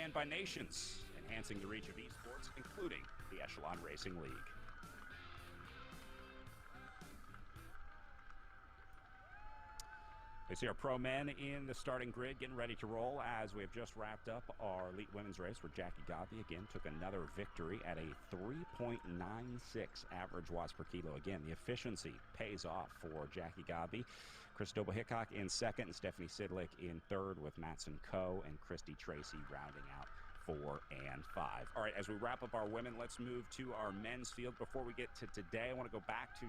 and by nations, enhancing the reach of esports, including the Echelon Racing League. We see our pro men in the starting grid getting ready to roll as we have just wrapped up our elite women's race where Jackie Godby again took another victory at a 3.96 average watts per kilo. Again, the efficiency pays off for Jackie Godby. Christopher Hickok in second and Stephanie Sidlick in third, with Matson Coe and Christy Tracy rounding out 4 and 5. All right, as we wrap up our women, let's move to our men's field. Before we get to today, I want to go back to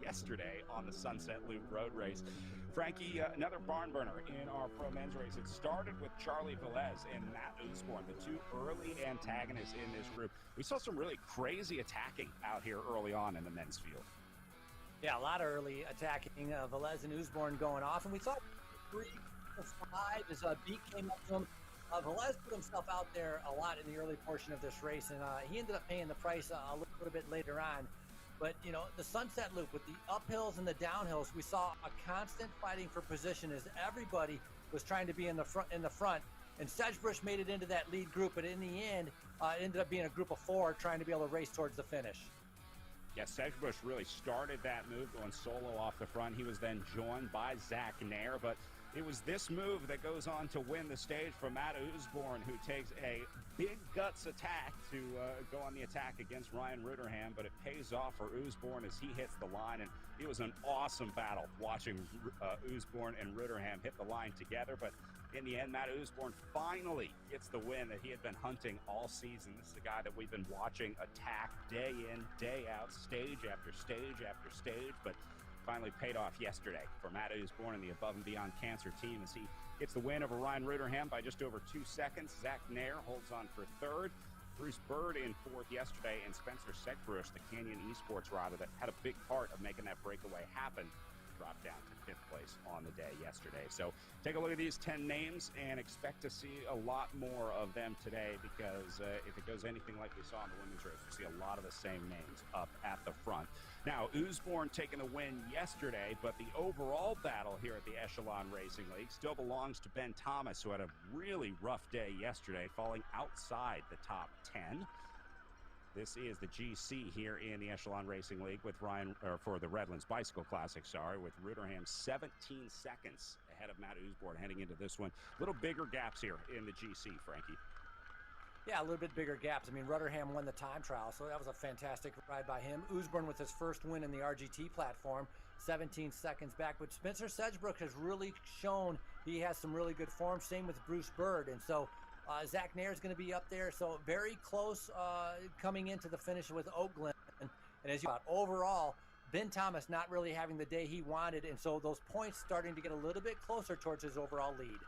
yesterday on the Sunset Loop Road Race. Frankie, another barn burner in our pro men's race. It started with Charlie Velez and Matt Usborne, the two early antagonists in this group. We saw some really crazy attacking out here early on in the men's field. Yeah, a lot of early attacking. Velez and Usborne going off, and we saw 3-5 as Beat came up to him. Velez put himself out there a lot in the early portion of this race, and he ended up paying the price a little bit later on. But, you know, the Sunset Loop with the uphills and the downhills, we saw a constant fighting for position as everybody was trying to be in the front. And Sedgebrush made it into that lead group, but in the end, it ended up being a group of 4 trying to be able to race towards the finish. Yeah, Sedgebrush really started that move going solo off the front. He was then joined by Zach Nair, but it was this move that goes on to win the stage for Matt Usborne, who takes a big guts attack to go on the attack against Ryan Rutterham, but it pays off for Usborne as he hits the line, and it was an awesome battle watching Usborne and Rutterham hit the line together, but in the end, Matt Usborne finally gets the win that he had been hunting all season. This is a guy that we've been watching attack day in, day out, stage after stage after stage, but finally paid off yesterday for Matt Usborne and the Above and Beyond Cancer team as he gets the win over Ryan Rutterham by just over 2 seconds. Zach Nair holds on for third. Bruce Bird in fourth yesterday, and Spencer Sedgebrush, the Canyon Esports rider that had a big part of making that breakaway happen, dropped down to 5th place on the day yesterday. So take a look at these 10 names and expect to see a lot more of them today, because if it goes anything like we saw in the women's race, we see a lot of the same names up at the front. Now, Usborne taking the win yesterday, but the overall battle here at the Echelon Racing League still belongs to Ben Thomas, who had a really rough day yesterday, falling outside the top 10. This is the GC here in the Echelon Racing League with for the Redlands Bicycle Classic, with Rutterham 17 seconds ahead of Matt Usborne heading into this one. Little bigger gaps here in the GC, Frankie. Yeah, a little bit bigger gaps. I mean, Rutterham won the time trial, so that was a fantastic ride by him. Usborne with his first win in the RGT platform, 17 seconds back. But Spencer Sedgebrush has really shown he has some really good form. Same with Bruce Bird. And so Zach Nair is going to be up there. So very close coming into the finish with Glen. And as you thought, overall, Ben Thomas not really having the day he wanted. And so those points starting to get a little bit closer towards his overall lead.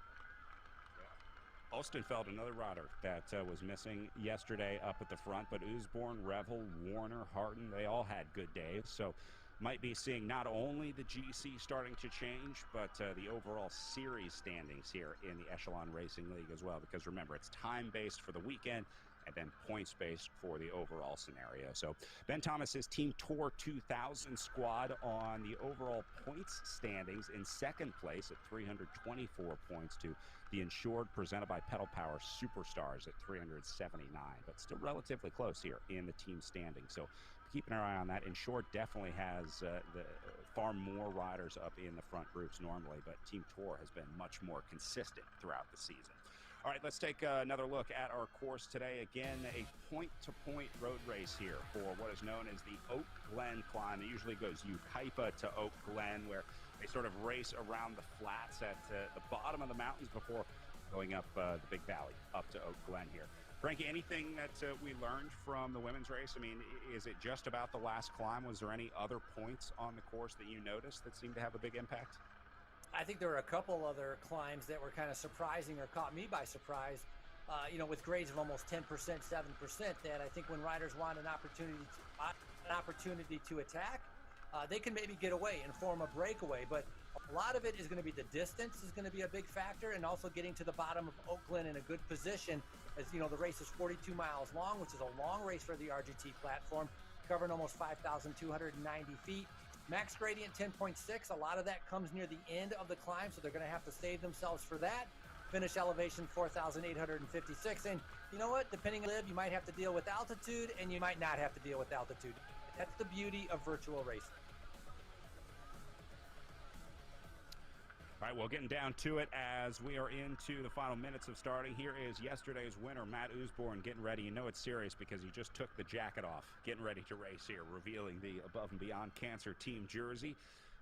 Ostenfeld, another rider that was missing yesterday up at the front, but Usborne, Revel, Warner, Harton, they all had good days. So might be seeing not only the GC starting to change, but the overall series standings here in the Echelon Racing League as well. Because remember, it's time-based for the weekend and then points-based for the overall scenario. So Ben Thomas's Team Tour 2000 squad on the overall points standings in second place at 324 points to the Insured presented by Pedal Power Superstars at 379, but still relatively close here in the team standing. So keeping an eye on that. Insured definitely has far more riders up in the front groups normally, but Team Tour has been much more consistent throughout the season. All right, let's take another look at our course today. Again, a point-to-point road race here for what is known as the Oak Glen climb. It usually goes Ukaipa to Oak Glen, where they sort of race around the flats at the bottom of the mountains before going up the big valley up to Oak Glen here. Frankie, anything that we learned from the women's race? I mean, is it just about the last climb? Was there any other points on the course that you noticed that seemed to have a big impact? I think there were a couple other climbs that were kind of surprising or caught me by surprise, with grades of almost 10%, 7%, that I think when riders want an opportunity to attack, they can maybe get away and form a breakaway. But a lot of it is going to be the distance is going to be a big factor, and also getting to the bottom of Oak Glen in a good position. As you know, the race is 42 miles long, which is a long race for the RGT platform, covering almost 5,290 feet. Max gradient 10.6. A lot of that comes near the end of the climb, so they're going to have to save themselves for that. finish elevation 4,856. And you know what? Depending on where you live, you might have to deal with altitude and you might not have to deal with altitude. That's the beauty of virtual racing. All right, well, getting down to it as we are into the final minutes of starting. Here is yesterday's winner, Matt Usborne, getting ready. You know it's serious because he just took the jacket off, getting ready to race here, revealing the Above and Beyond Cancer team jersey.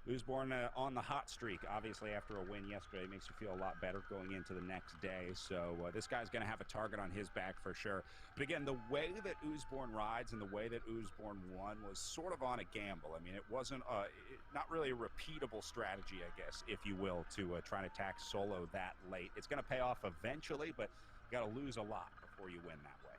Usborne on the hot streak, obviously, after a win yesterday. Makes you feel a lot better going into the next day. So this guy's going to have a target on his back for sure. But again, the way that Usborne rides and the way that Usborne won was sort of on a gamble. I mean, it wasn't not really a repeatable strategy, I guess, if you will, to try and attack solo that late. It's going to pay off eventually, but you got to lose a lot before you win that way.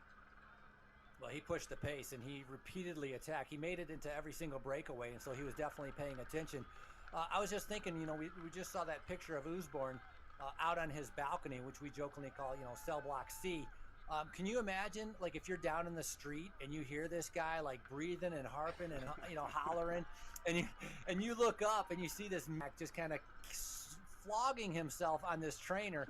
Well, he pushed the pace and he repeatedly attacked. He made it into every single breakaway, and so he was definitely paying attention. I was just thinking, you know, we just saw that picture of Usborne out on his balcony, which we jokingly call, you know, cell block C. Can you imagine, like, if you're down in the street and you hear this guy like breathing and harping and, you know, hollering, and you look up and you see this Mac just kind of flogging himself on this trainer?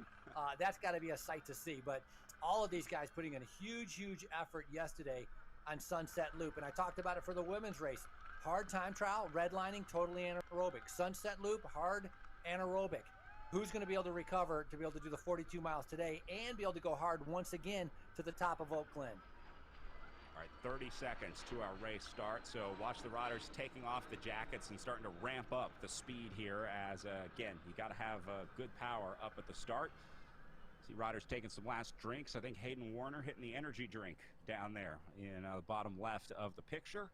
That's got to be a sight to see. But all of these guys putting in a huge effort yesterday on Sunset Loop. And I talked about it for the women's race. Hard time trial, redlining, totally anaerobic. Sunset Loop, hard anaerobic. Who's going to be able to recover to be able to do the 42 miles today and be able to go hard once again to the top of Oak Glen? All right, 30 seconds to our race start. So watch the riders taking off the jackets and starting to ramp up the speed here as, again, you got to have good power up at the start. See riders taking some last drinks. I think Hayden Warner hitting the energy drink down there in the bottom left of the picture.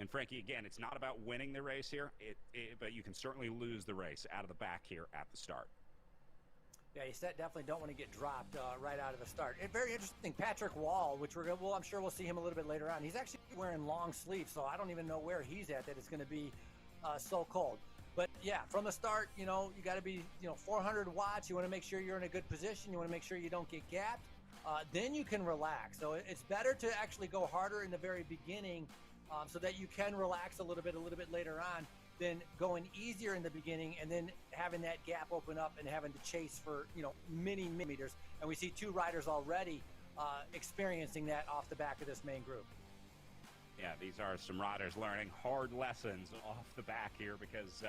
And Frankie, again, it's not about winning the race here, but you can certainly lose the race out of the back here at the start. Yeah, you definitely don't want to get dropped right out of the start. Very interesting, Patrick Wall, which I'm sure we'll see him a little bit later on. He's actually wearing long sleeves, so I don't even know where he's at that it's going to be so cold. But yeah, from the start, you know, you got to be, 400 watts. You want to make sure you're in a good position. You want to make sure you don't get gapped. Then you can relax. So it's better to actually go harder in the very beginning so that you can relax a little bit later on than going easier in the beginning and then having that gap open up and having to chase for, many meters. And we see two riders already experiencing that off the back of this main group. Yeah, these are some riders learning hard lessons off the back here because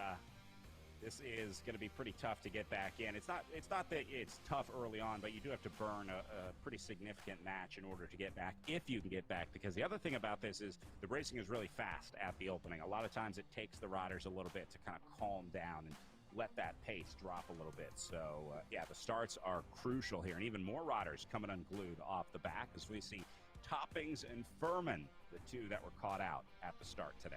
this is going to be pretty tough to get back in. It's not that it's tough early on, but you do have to burn a pretty significant match in order to get back, if you can get back. Because the other thing about this is the racing is really fast at the opening. A lot of times it takes the riders a little bit to kind of calm down and let that pace drop a little bit. So, yeah, the starts are crucial here. And even more riders coming unglued off the back as we see Toppings and Furman, the two that were caught out at the start today.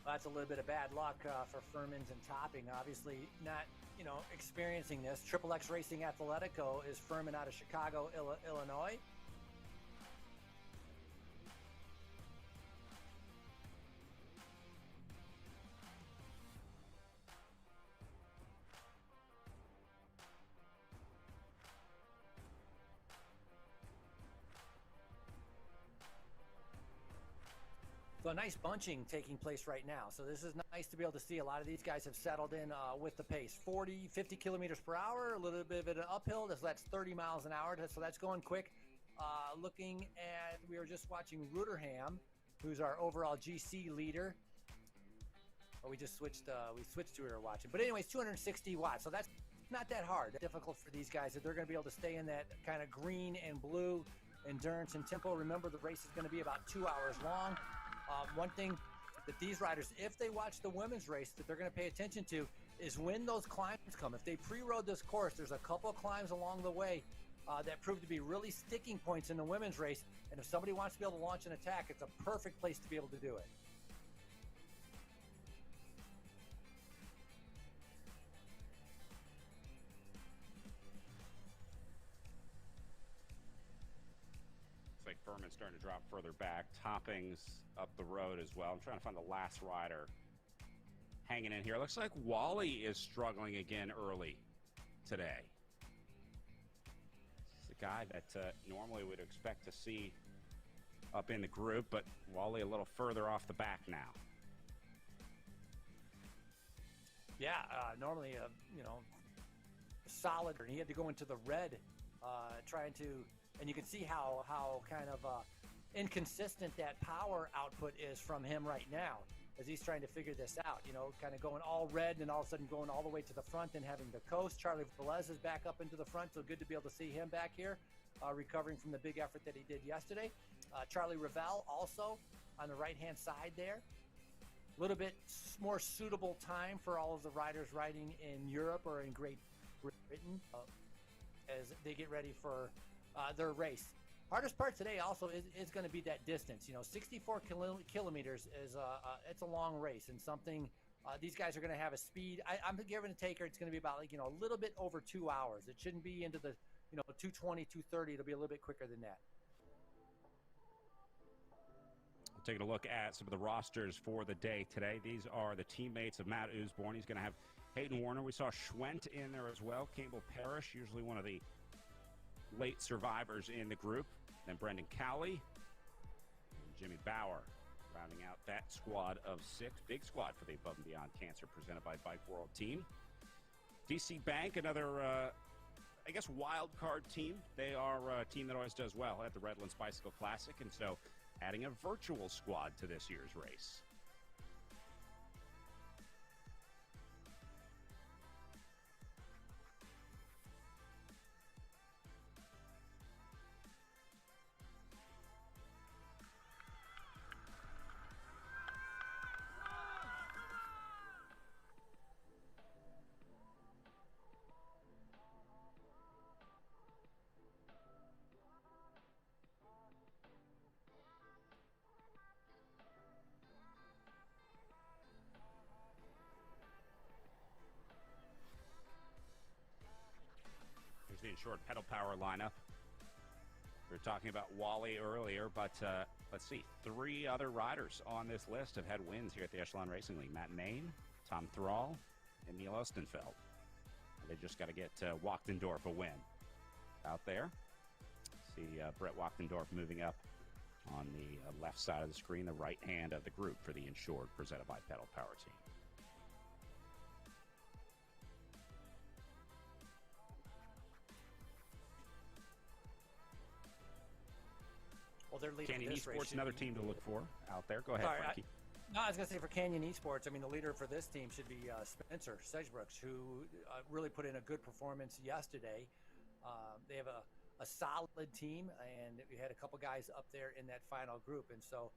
Well, that's a little bit of bad luck for Furman's and Topping. Obviously not, experiencing this. Triple X Racing Athletico is Furman out of Chicago, Illinois. So a nice bunching taking place right now. So this is nice to be able to see. A lot of these guys have settled in with the pace. 40, 50 kilometers per hour, a little bit of an uphill. So that's 30 miles an hour. So that's going quick. Looking at, we were just watching Ruderham, who's our overall GC leader. Oh, we switched to her watching. But anyways, 260 watts. So that's not that hard. That's difficult for these guys. That they're going to be able to stay in that kind of green and blue endurance and tempo. Remember, the race is going to be about 2 hours long. One thing that these riders, if they watch the women's race, that they're going to pay attention to is when those climbs come. If they pre-rode this course, there's a couple of climbs along the way that prove to be really sticking points in the women's race. And if somebody wants to be able to launch an attack, it's a perfect place to be able to do it. Like Furman's starting to drop further back. Toppings up the road as well. I'm trying to find the last rider hanging in here. Looks like Wally is struggling again early today. It's a guy that normally would expect to see up in the group, but Wally a little further off the back now. Yeah, normally, solid, and he had to go into the red, trying to, and you can see how kind of inconsistent that power output is from him right now as he's trying to figure this out, kind of going all red and all of a sudden going all the way to the front and having the coast. Charlie Velez is back up into the front, so good to be able to see him back here, recovering from the big effort that he did yesterday. Charlie Ravel also on the right-hand side there. A little bit more suitable time for all of the riders riding in Europe or in Great Britain as they get ready for their race. Hardest part today also is going to be that distance. 64 kilometers is it's a long race, and something these guys are going to have a speed. I'm giving a taker. It's going to be about a little bit over 2 hours. It shouldn't be into the 2:20, 2:30. It'll be a little bit quicker than that. Taking a look at some of the rosters for the day today. These are the teammates of Matt Usborne. He's going to have Hayden Warner. We saw Schwent in there as well. Campbell Parrish, usually one of the late survivors in the group. Then Brendan Cowley and Jimmy Bauer rounding out that squad of 6. Big squad for the Above and Beyond Cancer presented by Bike World team. DC Bank, another, wild card team. They are a team that always does well at the Redlands Bicycle Classic, and so adding a virtual squad to this year's race. The Insured Pedal Power lineup. We were talking about Wally earlier, but let's see. 3 other riders on this list have had wins here at the Echelon Racing League. Matt Main, Tom Thrall, and Neil Ostenfeld. They just got to get Wachtendorf a win out there. See Brett Wachtendorf moving up on the left side of the screen, the right hand of the group for the Insured, presented by Pedal Power team. Well, they're leading Canyon this race. Esports, another team to look for out there. Go ahead, Sorry, Frankie. I was going to say for Canyon Esports, the leader for this team should be Spencer Sedgebrooks, who really put in a good performance yesterday. They have a solid team, and we had a couple guys up there in that final group. And so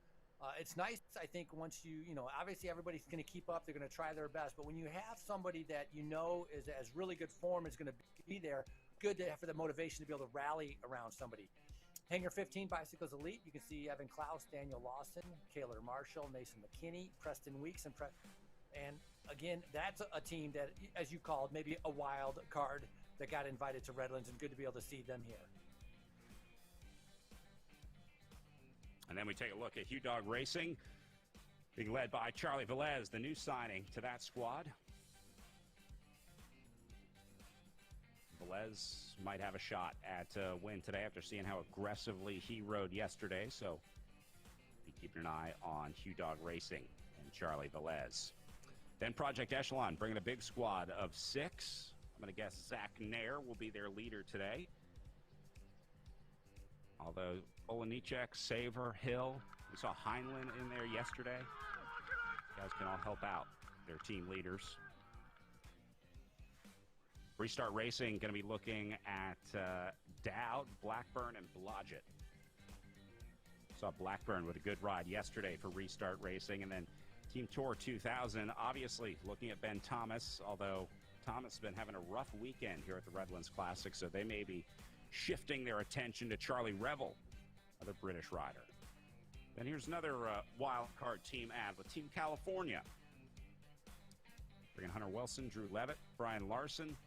it's nice, I think, once obviously everybody's going to keep up. They're going to try their best. But when you have somebody that is as really good form is going to be there, good to have for the motivation to be able to rally around somebody. Hangar 15 Bicycles Elite, you can see Evan Klaus, Daniel Lawson, Kaylor Marshall, Mason McKinney, Preston Weeks, and again, that's a team that, as you called, maybe a wild card that got invited to Redlands, and good to be able to see them here. And then we take a look at Hugh Dog Racing, being led by Charlie Velez, the new signing to that squad. Velez might have a shot at a win today after seeing how aggressively he rode yesterday. So be keeping an eye on Hugh Dog Racing and Charlie Velez. Then Project Echelon bringing a big squad of 6. I'm going to guess Zach Nair will be their leader today. Although Olenichek, Saver, Hill, we saw Heinlein in there yesterday. You guys can all help out their team leaders. Restart Racing going to be looking at Dowd, Blackburn, and Blodgett. Saw Blackburn with a good ride yesterday for Restart Racing. And then Team Tour 2000, obviously looking at Ben Thomas, although Thomas has been having a rough weekend here at the Redlands Classic, so they may be shifting their attention to Charlie Revel, another British rider. Then here's another wild card team ad with Team California. Bringing Hunter Wilson, Drew Levitt, Brian Larson,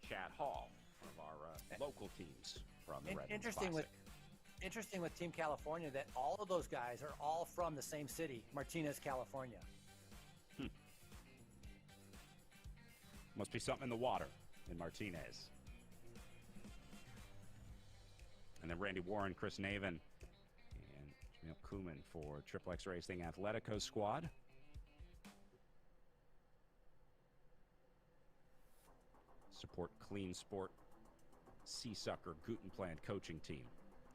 Chad Hall, one of our local teams from the Redlands Classic. Interesting with Team California that all of those guys are all from the same city, Martinez, California. Must be something in the water in Martinez. And then Randy Warren, Chris Naven, and Kuman for Triple X Racing Athletico squad. Support Clean Sport Seasucker Gutenplan coaching team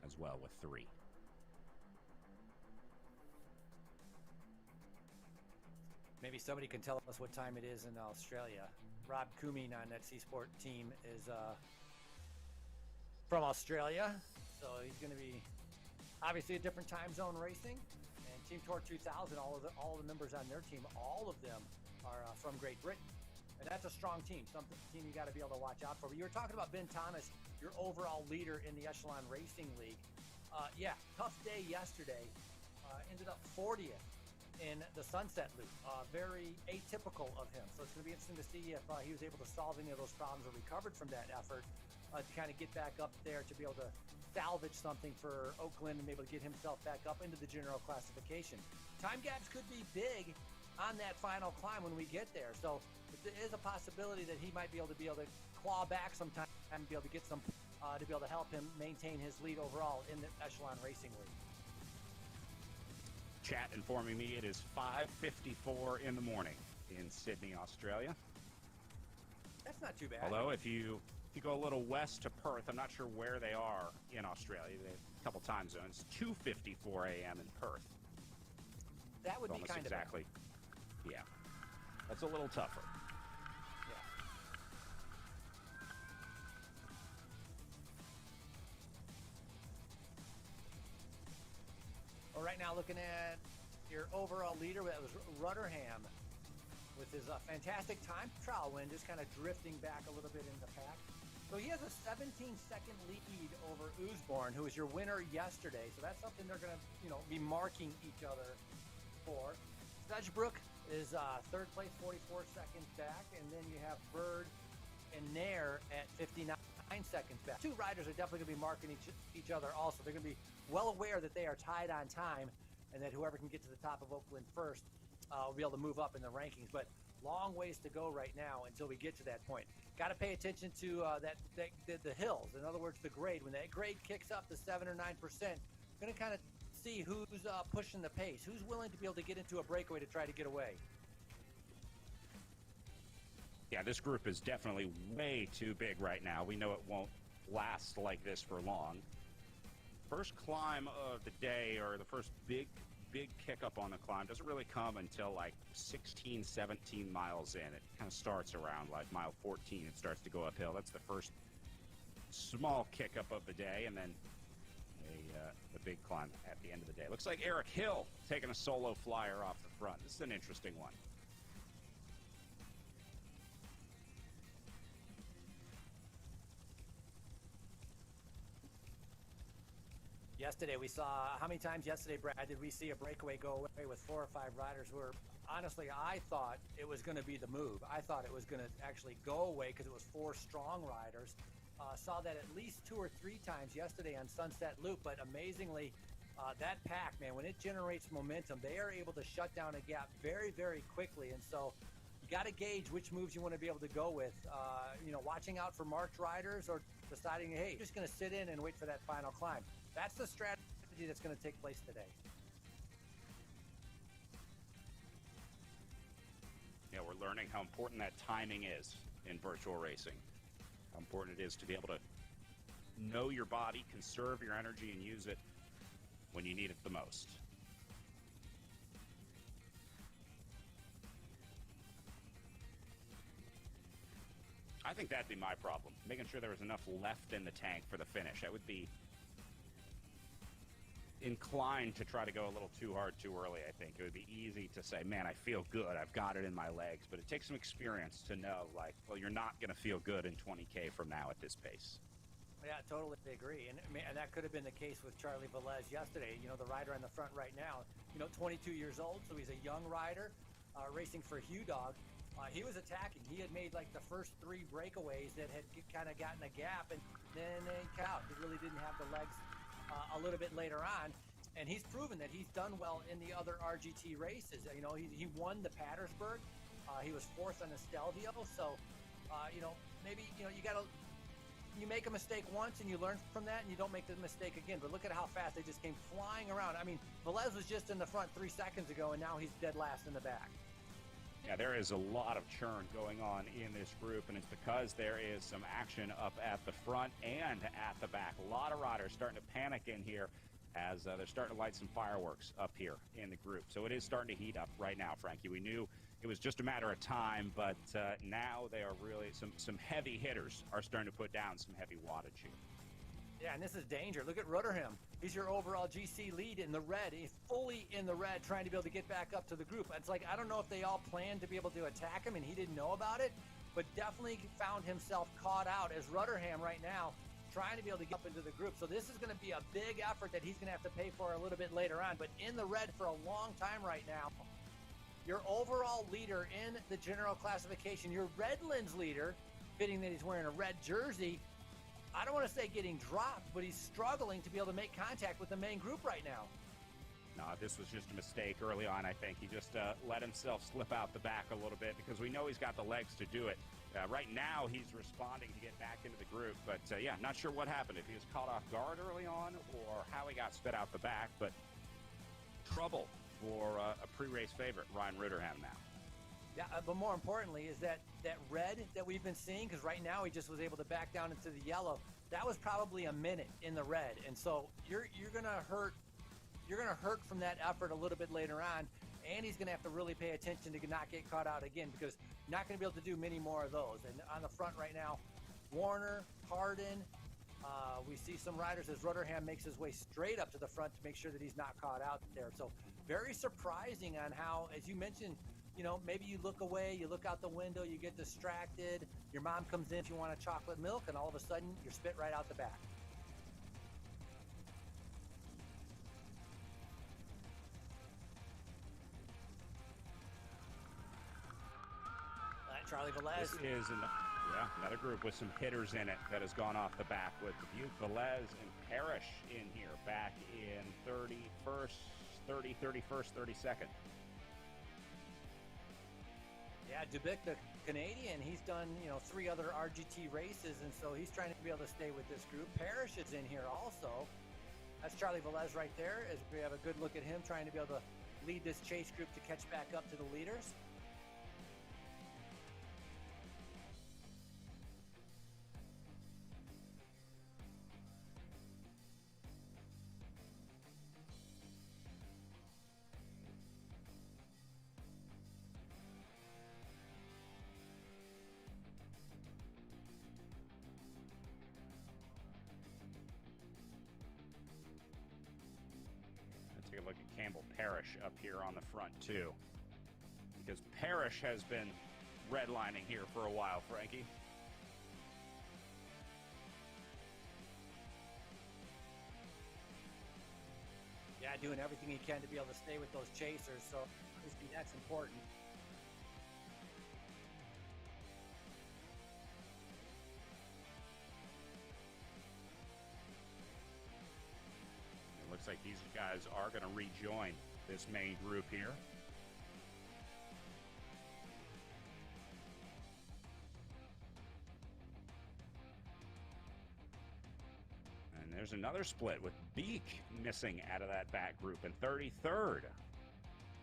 as well with 3. Maybe somebody can tell us what time it is in Australia. Rob Kumin on that C-Sport team is from Australia, so he's going to be obviously a different time zone racing. And Team Tour 2000, all of the members on their team, all of them are from Great Britain. And that's a strong team, some team you got to be able to watch out for. But you were talking about Ben Thomas, your overall leader in the Echelon Racing League. Yeah, tough day yesterday. Ended up 40th in the Sunset Loop. Very atypical of him. So it's going to be interesting to see if he was able to solve any of those problems or recovered from that effort to kind of get back up there to be able to salvage something for Oakland and be able to get himself back up into the general classification. Time gaps could be big on that final climb when we get there. So there is a possibility that he might be able to claw back sometime and be able to get some to be able to help him maintain his lead overall in the Echelon Racing League. Chat informing me it is 5:54 in the morning in Sydney, Australia. That's not too bad. Although if you go a little west to Perth, I'm not sure where they are in Australia. They have a couple time zones. 2:54 a.m. in Perth. That would be kind of exactly. Yeah, that's a little tougher. Yeah. Well, right now, looking at your overall leader, that was Rudderham, with his fantastic time trial win, just kind of drifting back a little bit in the pack. So he has a 17-second lead over Usborne, who was your winner yesterday. So that's something they're going to, be marking each other for. Sedgebrook is third place, 44 seconds back, and then you have Bird and Nair at 59 seconds back. Two riders are definitely going to be marking each other also. They're going to be well aware that they are tied on time and that whoever can get to the top of Oakland first will be able to move up in the rankings. But long ways to go right now until we get to that point. Got to pay attention to the hills. In other words, the grade. When that grade kicks up to 7 or 9%, going to kind of see who's pushing the pace, who's willing to be able to get into a breakaway to try to get away. Yeah, this group is definitely way too big right now. We know it won't last like this for long. First climb of the day, or the first big kick up on the climb, doesn't really come until like 16, 17 miles in. It kind of starts around like mile 14. It starts to go uphill. That's the first small kick up of the day, and then the big climb at the end of the day. Looks like Eric Hill taking a solo flyer off the front. This is an interesting one. Yesterday we saw, how many times yesterday, Brad, did we see a breakaway go away with 4 or 5 riders who were, honestly, I thought it was going to be the move. I thought it was going to actually go away because it was 4 strong riders. Saw that at least 2 or 3 times yesterday on Sunset Loop, but amazingly, that pack, man, when it generates momentum, they are able to shut down a gap very, very quickly. And so you got to gauge which moves you want to be able to go with. Watching out for marked riders or deciding, hey, you're just going to sit in and wait for that final climb. That's the strategy that's going to take place today. Yeah, we're learning how important that timing is in virtual racing. How important it is to be able to know your body, conserve your energy, and use it when you need it the most. I think that'd be my problem, making sure there was enough left in the tank for the finish. I would be inclined to try to go a little too hard too early. I think it would be easy to say, man, I feel good, I've got it in my legs, but it takes some experience to know, like, well, you're not going to feel good in 20K from now at this pace. Yeah, totally agree. And that could have been the case with Charlie Velez yesterday. The rider on the front right now, 22 years old, so he's a young rider racing for Hugh Dog. He was attacking. He had made like the first 3 breakaways that had kind of gotten a gap, and then he really didn't have the legs a little bit later on, and he's proven that he's done well in the other RGT races. He won the Pattersburg. He was 4th on the Stelvio, so maybe you got to you make a mistake once and you learn from that and you don't make the mistake again. But look at how fast they just came flying around. I mean, Velez was just in the front 3 seconds ago, and now he's dead last in the back. Yeah, there is a lot of churn going on in this group, and it's because there is some action up at the front and at the back. A lot of riders starting to panic in here as they're starting to light some fireworks up here in the group. So it is starting to heat up right now, Frankie. We knew it was just a matter of time, but now they are really, some heavy hitters are starting to put down some heavy wattage here. Yeah, and this is danger. Look at Rutherham. He's your overall GC lead in the red. He's fully in the red, trying to be able to get back up to the group. It's like, I don't know if they all planned to be able to attack him and he didn't know about it, but definitely found himself caught out as Rutherham right now trying to be able to get up into the group. So this is going to be a big effort that he's going to have to pay for a little bit later on, but in the red for a long time right now. Your overall leader in the general classification, your Redlands leader, fitting that he's wearing a red jersey, I don't want to say getting dropped, but he's struggling to be able to make contact with the main group right now. No, this was just a mistake early on, I think. He just let himself slip out the back a little bit because we know he's got the legs to do it. Right now, he's responding to get back into the group, but yeah, not sure what happened. If he was caught off guard early on or how he got spit out the back, but trouble for a pre-race favorite, Ryan Rutherham now. Yeah, but more importantly is that red that we've been seeing, because right now he just was able to back down into the yellow. That was probably a minute in the red, and so you're gonna hurt. You're gonna hurt from that effort a little bit later on, and he's gonna have to really pay attention to not get caught out again, because you're not gonna be able to do many more of those. And on the front right now, Warner, Hardin. We see some riders as Rutherham makes his way straight up to the front to make sure that he's not caught out there. So very surprising on how, as you mentioned, you know, maybe you look away, you look out the window, you get distracted, your mom comes in if you want a chocolate milk, and all of a sudden you're spit right out the back. Charlie Velez. This is another group with some hitters in it that has gone off the back with Dubuque, Velez, and Parrish in here back in 31st, 32nd. Yeah, Dubuque, the Canadian, he's done, 3 other RGT races, and so he's trying to be able to stay with this group. Parrish is in here also. That's Charlie Velez right there, as we have a good look at him trying to be able to lead this chase group to catch back up to the leaders. Take a look at Campbell Parrish up here on the front too, because Parrish has been redlining here for a while, Frankie. Yeah, doing everything he can to be able to stay with those chasers, so obviously that's important. Looks like these guys are going to rejoin this main group here. And there's another split with Beek missing out of that back group in 33rd.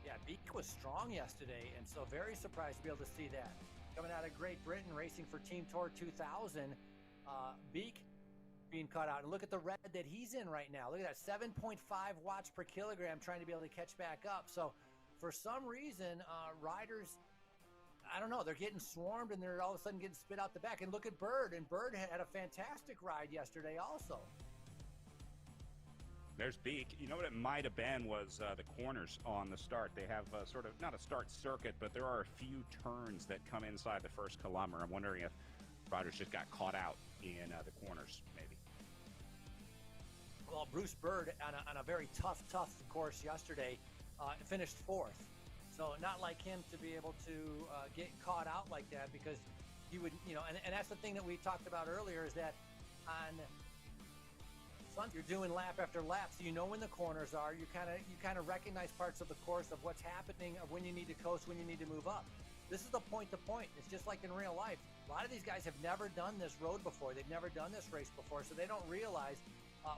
Yeah, Beek was strong yesterday, and so very surprised to be able to see that. Coming out of Great Britain, racing for Team Tour 2000, Beek being caught out. And look at the red that he's in right now. Look at that, 7.5 watts per kilogram, trying to be able to catch back up. So for some reason, riders, I don't know, they're getting swarmed and they're all of a sudden getting spit out the back. And look at Bird, and Bird had a fantastic ride yesterday also. There's Beek. You know what it might have been was the corners on the start. They have sort of, not a start circuit, but there are a few turns that come inside the first kilometer. I'm wondering if riders just got caught out in the corners, maybe. Well, Bruce Bird on a very tough course yesterday finished 4th. So not like him to be able to get caught out like that, because he would, and that's the thing that we talked about earlier, is that on Sunday you're doing lap after lap, so you know when the corners are. You kind of recognize parts of the course of what's happening, of when you need to coast, when you need to move up. This is the point to point. It's just like in real life. A lot of these guys have never done this road before. They've never done this race before, so they don't realize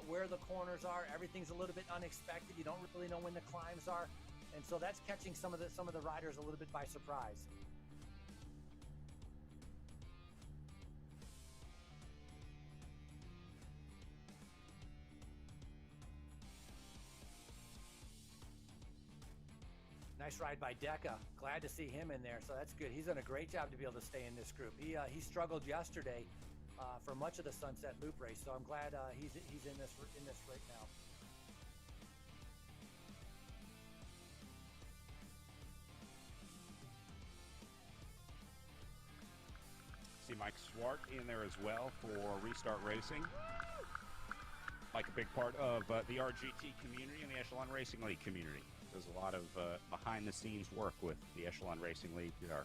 where the corners are. Everything's a little bit unexpected. You don't really know when the climbs are, and so that's catching some of the riders a little bit by surprise. Nice ride by Deca. Glad to see him in there, so that's good. He's done a great job to be able to stay in this group. He struggled yesterday for much of the Sunset Loop race, so I'm glad he's in this right now. See Mike Swart in there as well for Restart Racing. Mike, a big part of the RGT community and the Echelon Racing League community. Does a lot of behind-the-scenes work with the Echelon Racing League. Get our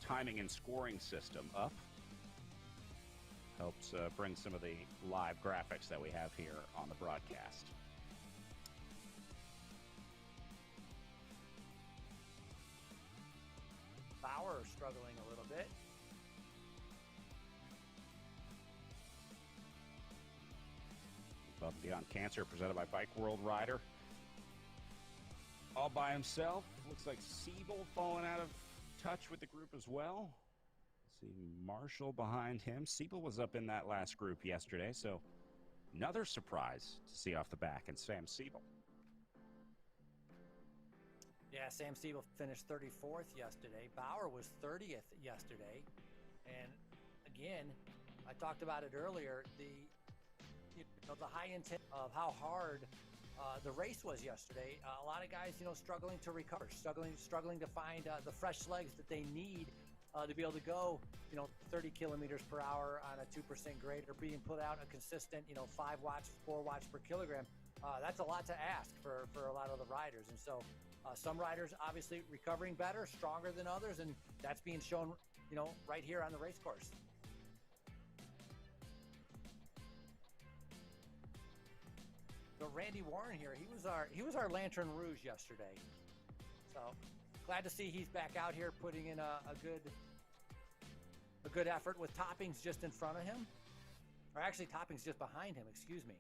timing and scoring system up. Helps bring some of the live graphics that we have here on the broadcast. Bauer struggling a little bit. Above and Beyond Cancer, presented by Bike World Rider. All by himself. Looks like Siebel falling out of touch with the group as well. See Marshall behind him. Siebel was up in that last group yesterday, so another surprise to see off the back, and Sam Siebel. Yeah, Sam Siebel finished 34th yesterday. Bauer was 30th yesterday. And again, I talked about it earlier, the high intent of how hard the race was yesterday. A lot of guys, struggling to recover, struggling to find the fresh legs that they need to be able to go, 30 kilometers per hour on a 2% grade, or being put out a consistent, 5 watts, 4 watts per kilogram. That's a lot to ask for a lot of the riders. And so some riders obviously recovering better, stronger than others, and that's being shown, right here on the race course. So Randy Warren here, he was our Lantern Rouge yesterday. So glad to see he's back out here putting in a good effort with Toppings just in front of him. Or actually Toppings just behind him, excuse me.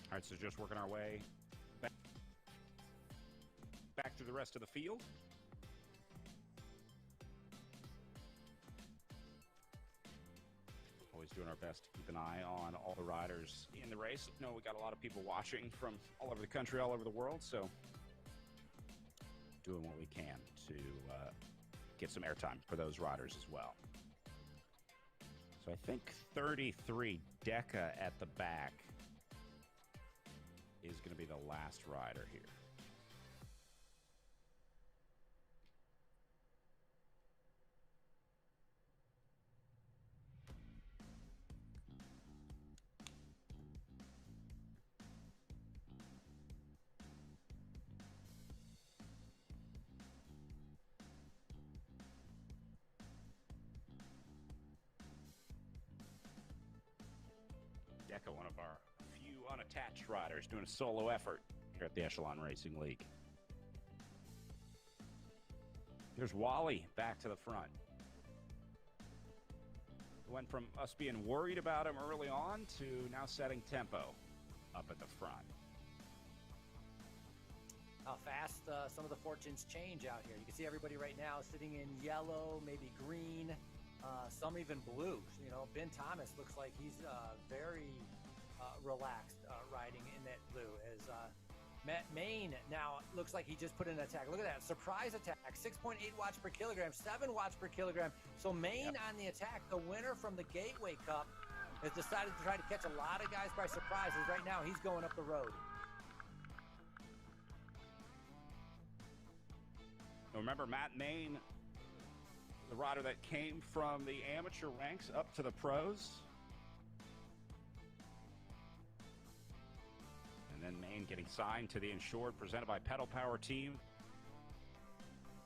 All right, so just working our way back to the rest of the field. Always doing our best to keep an eye on all the riders in the race. We got a lot of people watching from all over the country, all over the world, so doing what we can to get some airtime for those riders as well. So I think 33 Deca at the back is going to be the last rider here. Deca, one of our few unattached riders, doing a solo effort here at the Echelon Racing League. Here's Wally back to the front. Went from us being worried about him early on to now setting tempo up at the front. How fast some of the fortunes change out here. You can see everybody right now sitting in yellow, maybe green, some even blue. Ben Thomas looks like he's very relaxed riding in that blue. As Matt Main now looks like he just put in an attack. Look at that, surprise attack, 6.8 watts per kilogram, 7 watts per kilogram. So Main on the attack, the winner from the Gateway Cup, has decided to try to catch a lot of guys by surprise. As right now he's going up the road. Remember, Matt Main, the rider that came from the amateur ranks up to the pros. Maine getting signed to the Insured, presented by Pedal Power Team.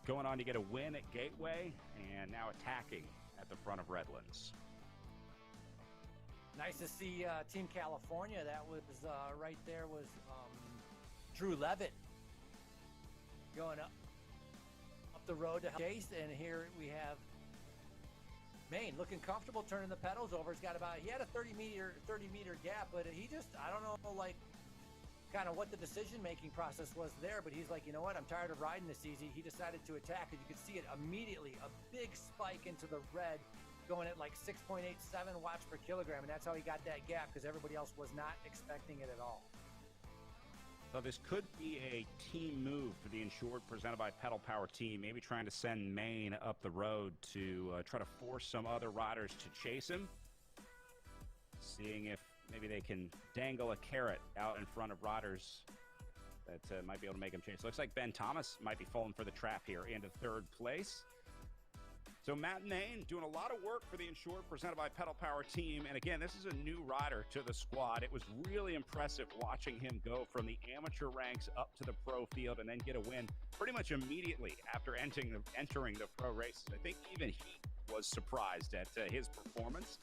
Going on to get a win at Gateway, and now attacking at the front of Redlands. Nice to see Team California. That was right there was Drew Levitt going up the road to chase, and here we have Maine looking comfortable, turning the pedals over. He had a 30 meter gap, but he just, I don't know, like, kind of what the decision-making process was there, but he's like, you know what, I'm tired of riding this easy. He decided to attack, and you could see it immediately, a big spike into the red, going at like 6.87 watts per kilogram, and that's how he got that gap, because everybody else was not expecting it at all. So this could be a team move for the Insured, presented by Pedal Power Team, maybe trying to send Maine up the road to try to force some other riders to chase him, seeing if maybe they can dangle a carrot out in front of riders that might be able to make him chase. Looks like Ben Thomas might be falling for the trap here into third place. So Matt Maine doing a lot of work for the Insured, presented by Pedal Power Team. And again, this is a new rider to the squad. It was really impressive watching him go from the amateur ranks up to the pro field and then get a win pretty much immediately after entering the pro races. I think even he was surprised at his performance.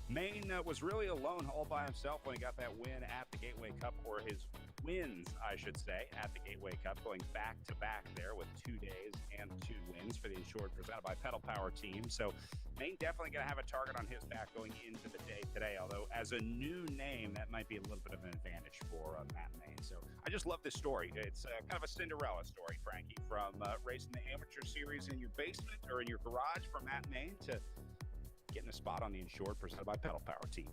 Maine was really alone all by himself when he got that win at the Gateway Cup, or his wins, I should say, at the Gateway Cup, going back-to-back there with 2 days and 2 wins for the Insured, presented by Pedal Power Team. So Maine definitely going to have a target on his back going into the day today, although as a new name, that might be a little bit of an advantage for Matt Maine. So I just love this story. It's kind of a Cinderella story, Frankie, from racing the amateur series in your basement or in your garage for Matt Maine to getting a spot on the Insured, presented by Pedal Power Team.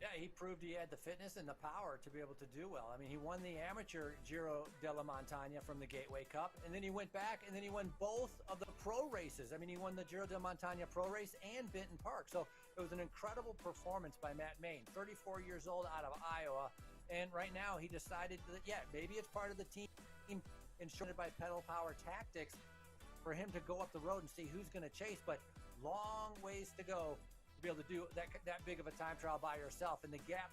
Yeah, he proved he had the fitness and the power to be able to do well. I mean, he won the amateur Giro della Montagna from the Gateway Cup, and then he went back and then he won both of the pro races. I mean, he won the Giro della Montagna pro race and Benton Park. So it was an incredible performance by Matt Maine, 34 years old, out of Iowa. And right now he decided that, yeah, maybe it's part of the team Insured by Pedal Power Tactics for him to go up the road and see who's going to chase. But long ways to go to be able to do that big of a time trial by yourself. And the gap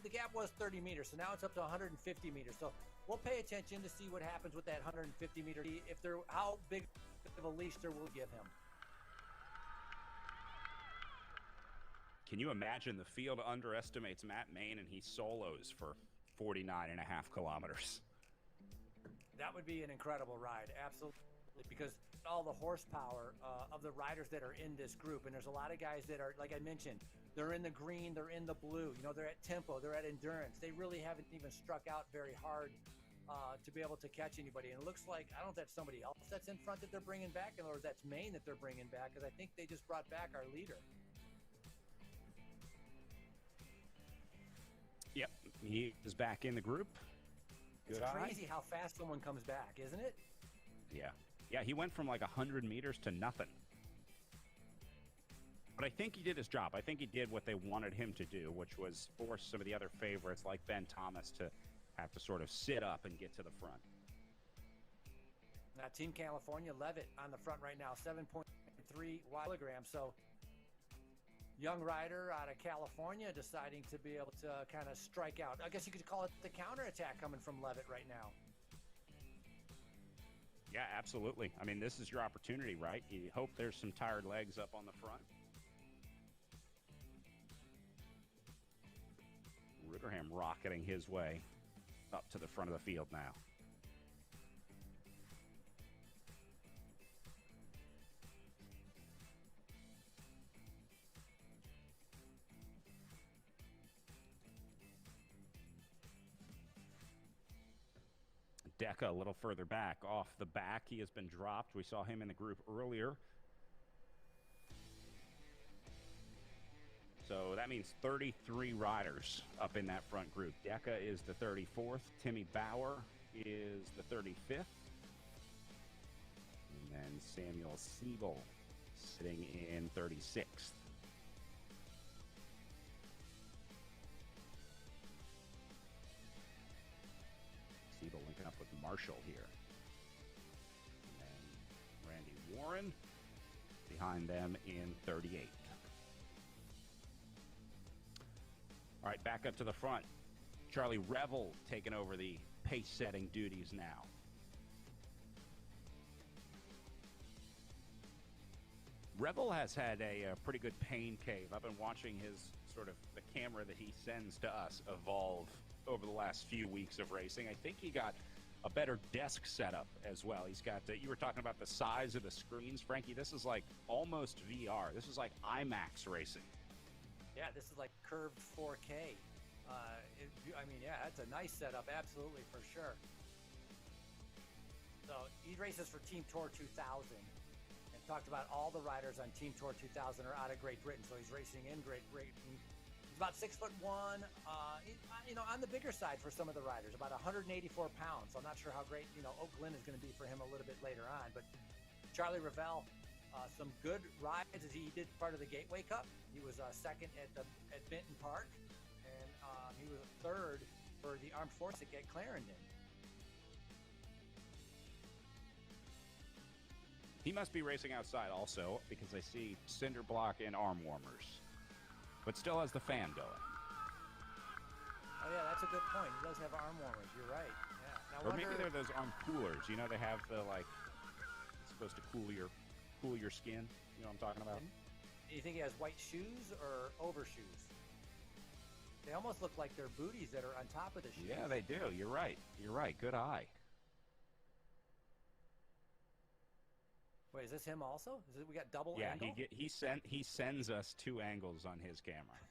the gap was 30 meters, so now it's up to 150 meters. So we'll pay attention to see what happens with that 150 meter, how big of a leash there will give him. Can you imagine the field underestimates Matt Maine and he solos for 49.5 kilometers? That would be an incredible ride, absolutely, because all the horsepower of the riders that are in this group, and there's a lot of guys that are, like I mentioned, they're in the green, they're in the blue, they're at tempo, they're at endurance. They really haven't even struck out very hard to be able to catch anybody. And it looks like, I don't know if that's somebody else that's in front that they're bringing back, or that's Maine that they're bringing back, because I think they just brought back our leader. Yep, he is back in the group. It's crazy how fast someone comes back, isn't it? Yeah, he went from like 100 meters to nothing. But I think he did his job. I think he did what they wanted him to do, which was force some of the other favorites like Ben Thomas to have to sort of sit up and get to the front. Now, Team California, Levitt on the front right now, 7.3 kilograms. So young rider out of California deciding to be able to kind of strike out. I guess you could call it the counterattack coming from Levitt right now. Yeah, absolutely. I mean, this is your opportunity, right? You hope there's some tired legs up on the front. Rutherham rocketing his way up to the front of the field now. Deca a little further back. Off the back, he has been dropped. We saw him in the group earlier. So that means 33 riders up in that front group. Deca is the 34th. Timmy Bauer is the 35th. And then Samuel Siebel sitting in 36th. Siebel linking up with Marshall here. And then Randy Warren behind them in 38th. All right, back up to the front. Charlie Revel taking over the pace-setting duties now. Revel has had a pretty good pain cave. I've been watching his sort of the camera that he sends to us evolve over the last few weeks of racing. I think he got a better desk setup as well. He's got, you were talking about the size of the screens, Frankie. This is like almost VR. This is like IMAX racing. Yeah, this is like curved 4K. I mean, yeah, that's a nice setup, absolutely, for sure. So he races for Team Tour 2000 and talked about all the riders on Team Tour 2000 are out of Great Britain. So he's racing in Great Britain. He's about 6'1", you know, on the bigger side for some of the riders, about 184 pounds. So I'm not sure how great, you know, Glen is going to be for him a little bit later on. But Charlie Revel, some good rides as he did part of the Gateway Cup. He was second at Benton Park, and he was third for the Armed Forces at Clarendon. He must be racing outside also, because I see cinder block and arm warmers, but still has the fan going. Oh yeah, that's a good point. He does have arm warmers. You're right. Yeah. Now, or maybe they're those arm coolers. You know, they have the like it's supposed to cool your skin. You know what I'm talking about? Do you think he has white shoes or overshoes? They almost look like they're booties that are on top of the shoes. Yeah, they do. You're right. You're right. Good eye. Wait, is this him also? We got double angle? Yeah, he sends us two angles on his camera.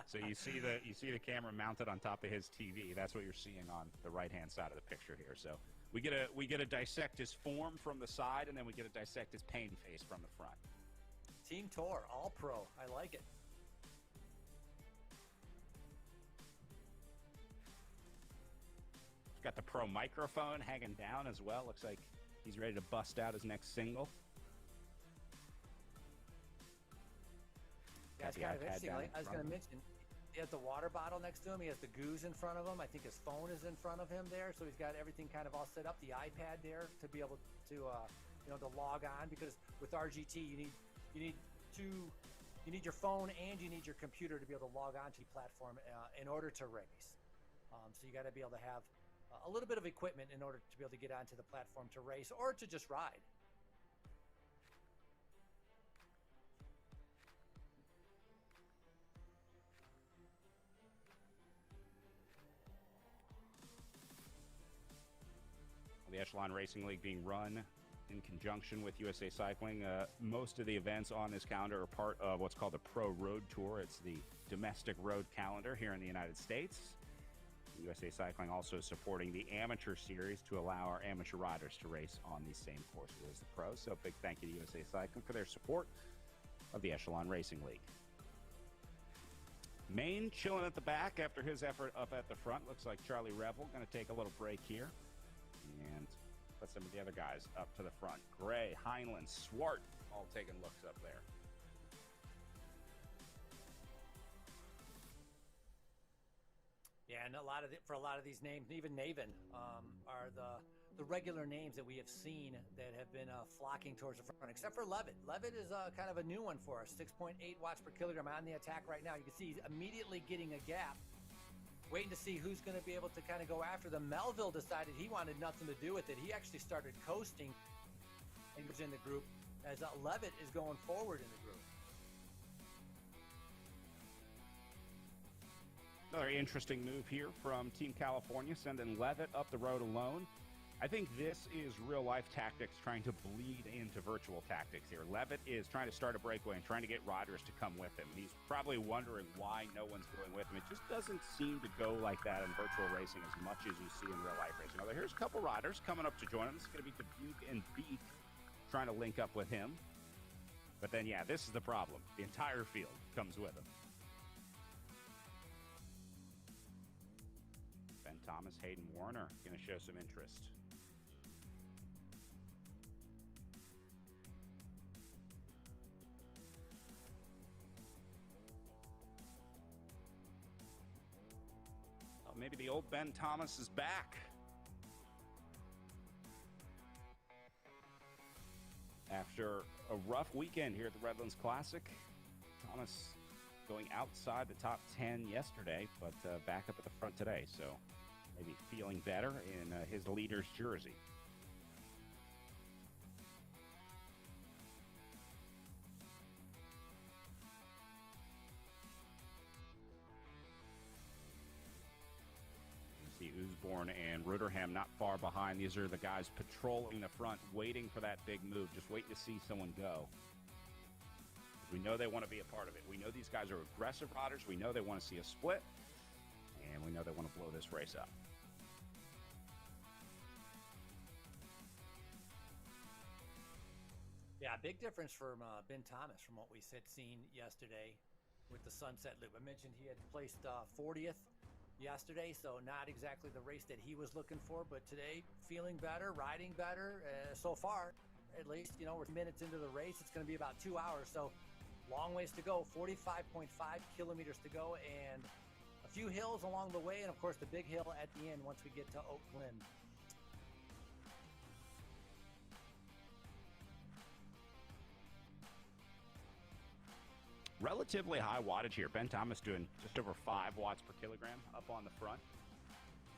So you see the camera mounted on top of his TV. That's what you're seeing on the right-hand side of the picture here. So we get to dissect his form from the side, and then we get to dissect his pain face from the front. Team Tour, all pro. I like it. He's got the pro microphone hanging down as well. Looks like he's ready to bust out his next single. Yeah, it's kind of interesting. Like I was going to mention, he has the water bottle next to him. He has the goose in front of him. I think his phone is in front of him there. So he's got everything kind of all set up. The iPad there to be able to, you know, to log on, because with RGT you need your phone and you need your computer to be able to log on to the platform in order to race. So you got to be able to have a little bit of equipment in order to be able to get onto the platform to race or to just ride. The Echelon Racing League being run in conjunction with USA Cycling. Most of the events on this calendar are part of what's called the Pro Road Tour. It's the domestic road calendar here in the United States. USA Cycling also supporting the Amateur Series to allow our amateur riders to race on these same courses as the pros. So big thank you to USA Cycling for their support of the Echelon Racing League. Maine chilling at the back after his effort up at the front. Looks like Charlie Revel going to take a little break here and put some of the other guys up to the front. Gray, Heinlein, Swart all taking looks up there. Yeah, and for a lot of these names, even Naven, are the regular names that we have seen that have been flocking towards the front, except for Levitt. Levitt is kind of a new one for us, 6.8 watts per kilogram on the attack right now. You can see he's immediately getting a gap, waiting to see who's going to be able to kind of go after them. Melville decided he wanted nothing to do with it. He actually started coasting and was in the group as Levitt is going forward in the group. Another interesting move here from Team California, sending Levitt up the road alone. I think this is real-life tactics trying to bleed into virtual tactics here. Levitt is trying to start a breakaway and trying to get riders to come with him. He's probably wondering why no one's going with him. It just doesn't seem to go like that in virtual racing as much as you see in real-life racing. Although here's a couple riders coming up to join him. This is going to be Dubuque and Beak trying to link up with him. But then, yeah, this is the problem. The entire field comes with him. Ben Thomas, Hayden Warner going to show some interest. Maybe the old Ben Thomas is back. After a rough weekend here at the Redlands Classic, Thomas going outside the top 10 yesterday, but back up at the front today. So maybe feeling better in his leader's jersey. See Usborne and Rudderham not far behind. These are the guys patrolling the front, waiting for that big move, just waiting to see someone go. We know they want to be a part of it. We know these guys are aggressive riders. We know they want to see a split, and we know they want to blow this race up. Yeah, big difference from Ben Thomas from what we had seen yesterday with the Sunset Loop. I mentioned he had placed 40th yesterday, so not exactly the race that he was looking for, but today feeling better, riding better so far. At least, you know, we're minutes into the race. It's going to be about 2 hours, so long ways to go. 45.5 kilometers to go, and a few hills along the way, and of course the big hill at the end once we get to Glen. Relatively high wattage here. Ben Thomas doing just over 5 watts per kilogram up on the front.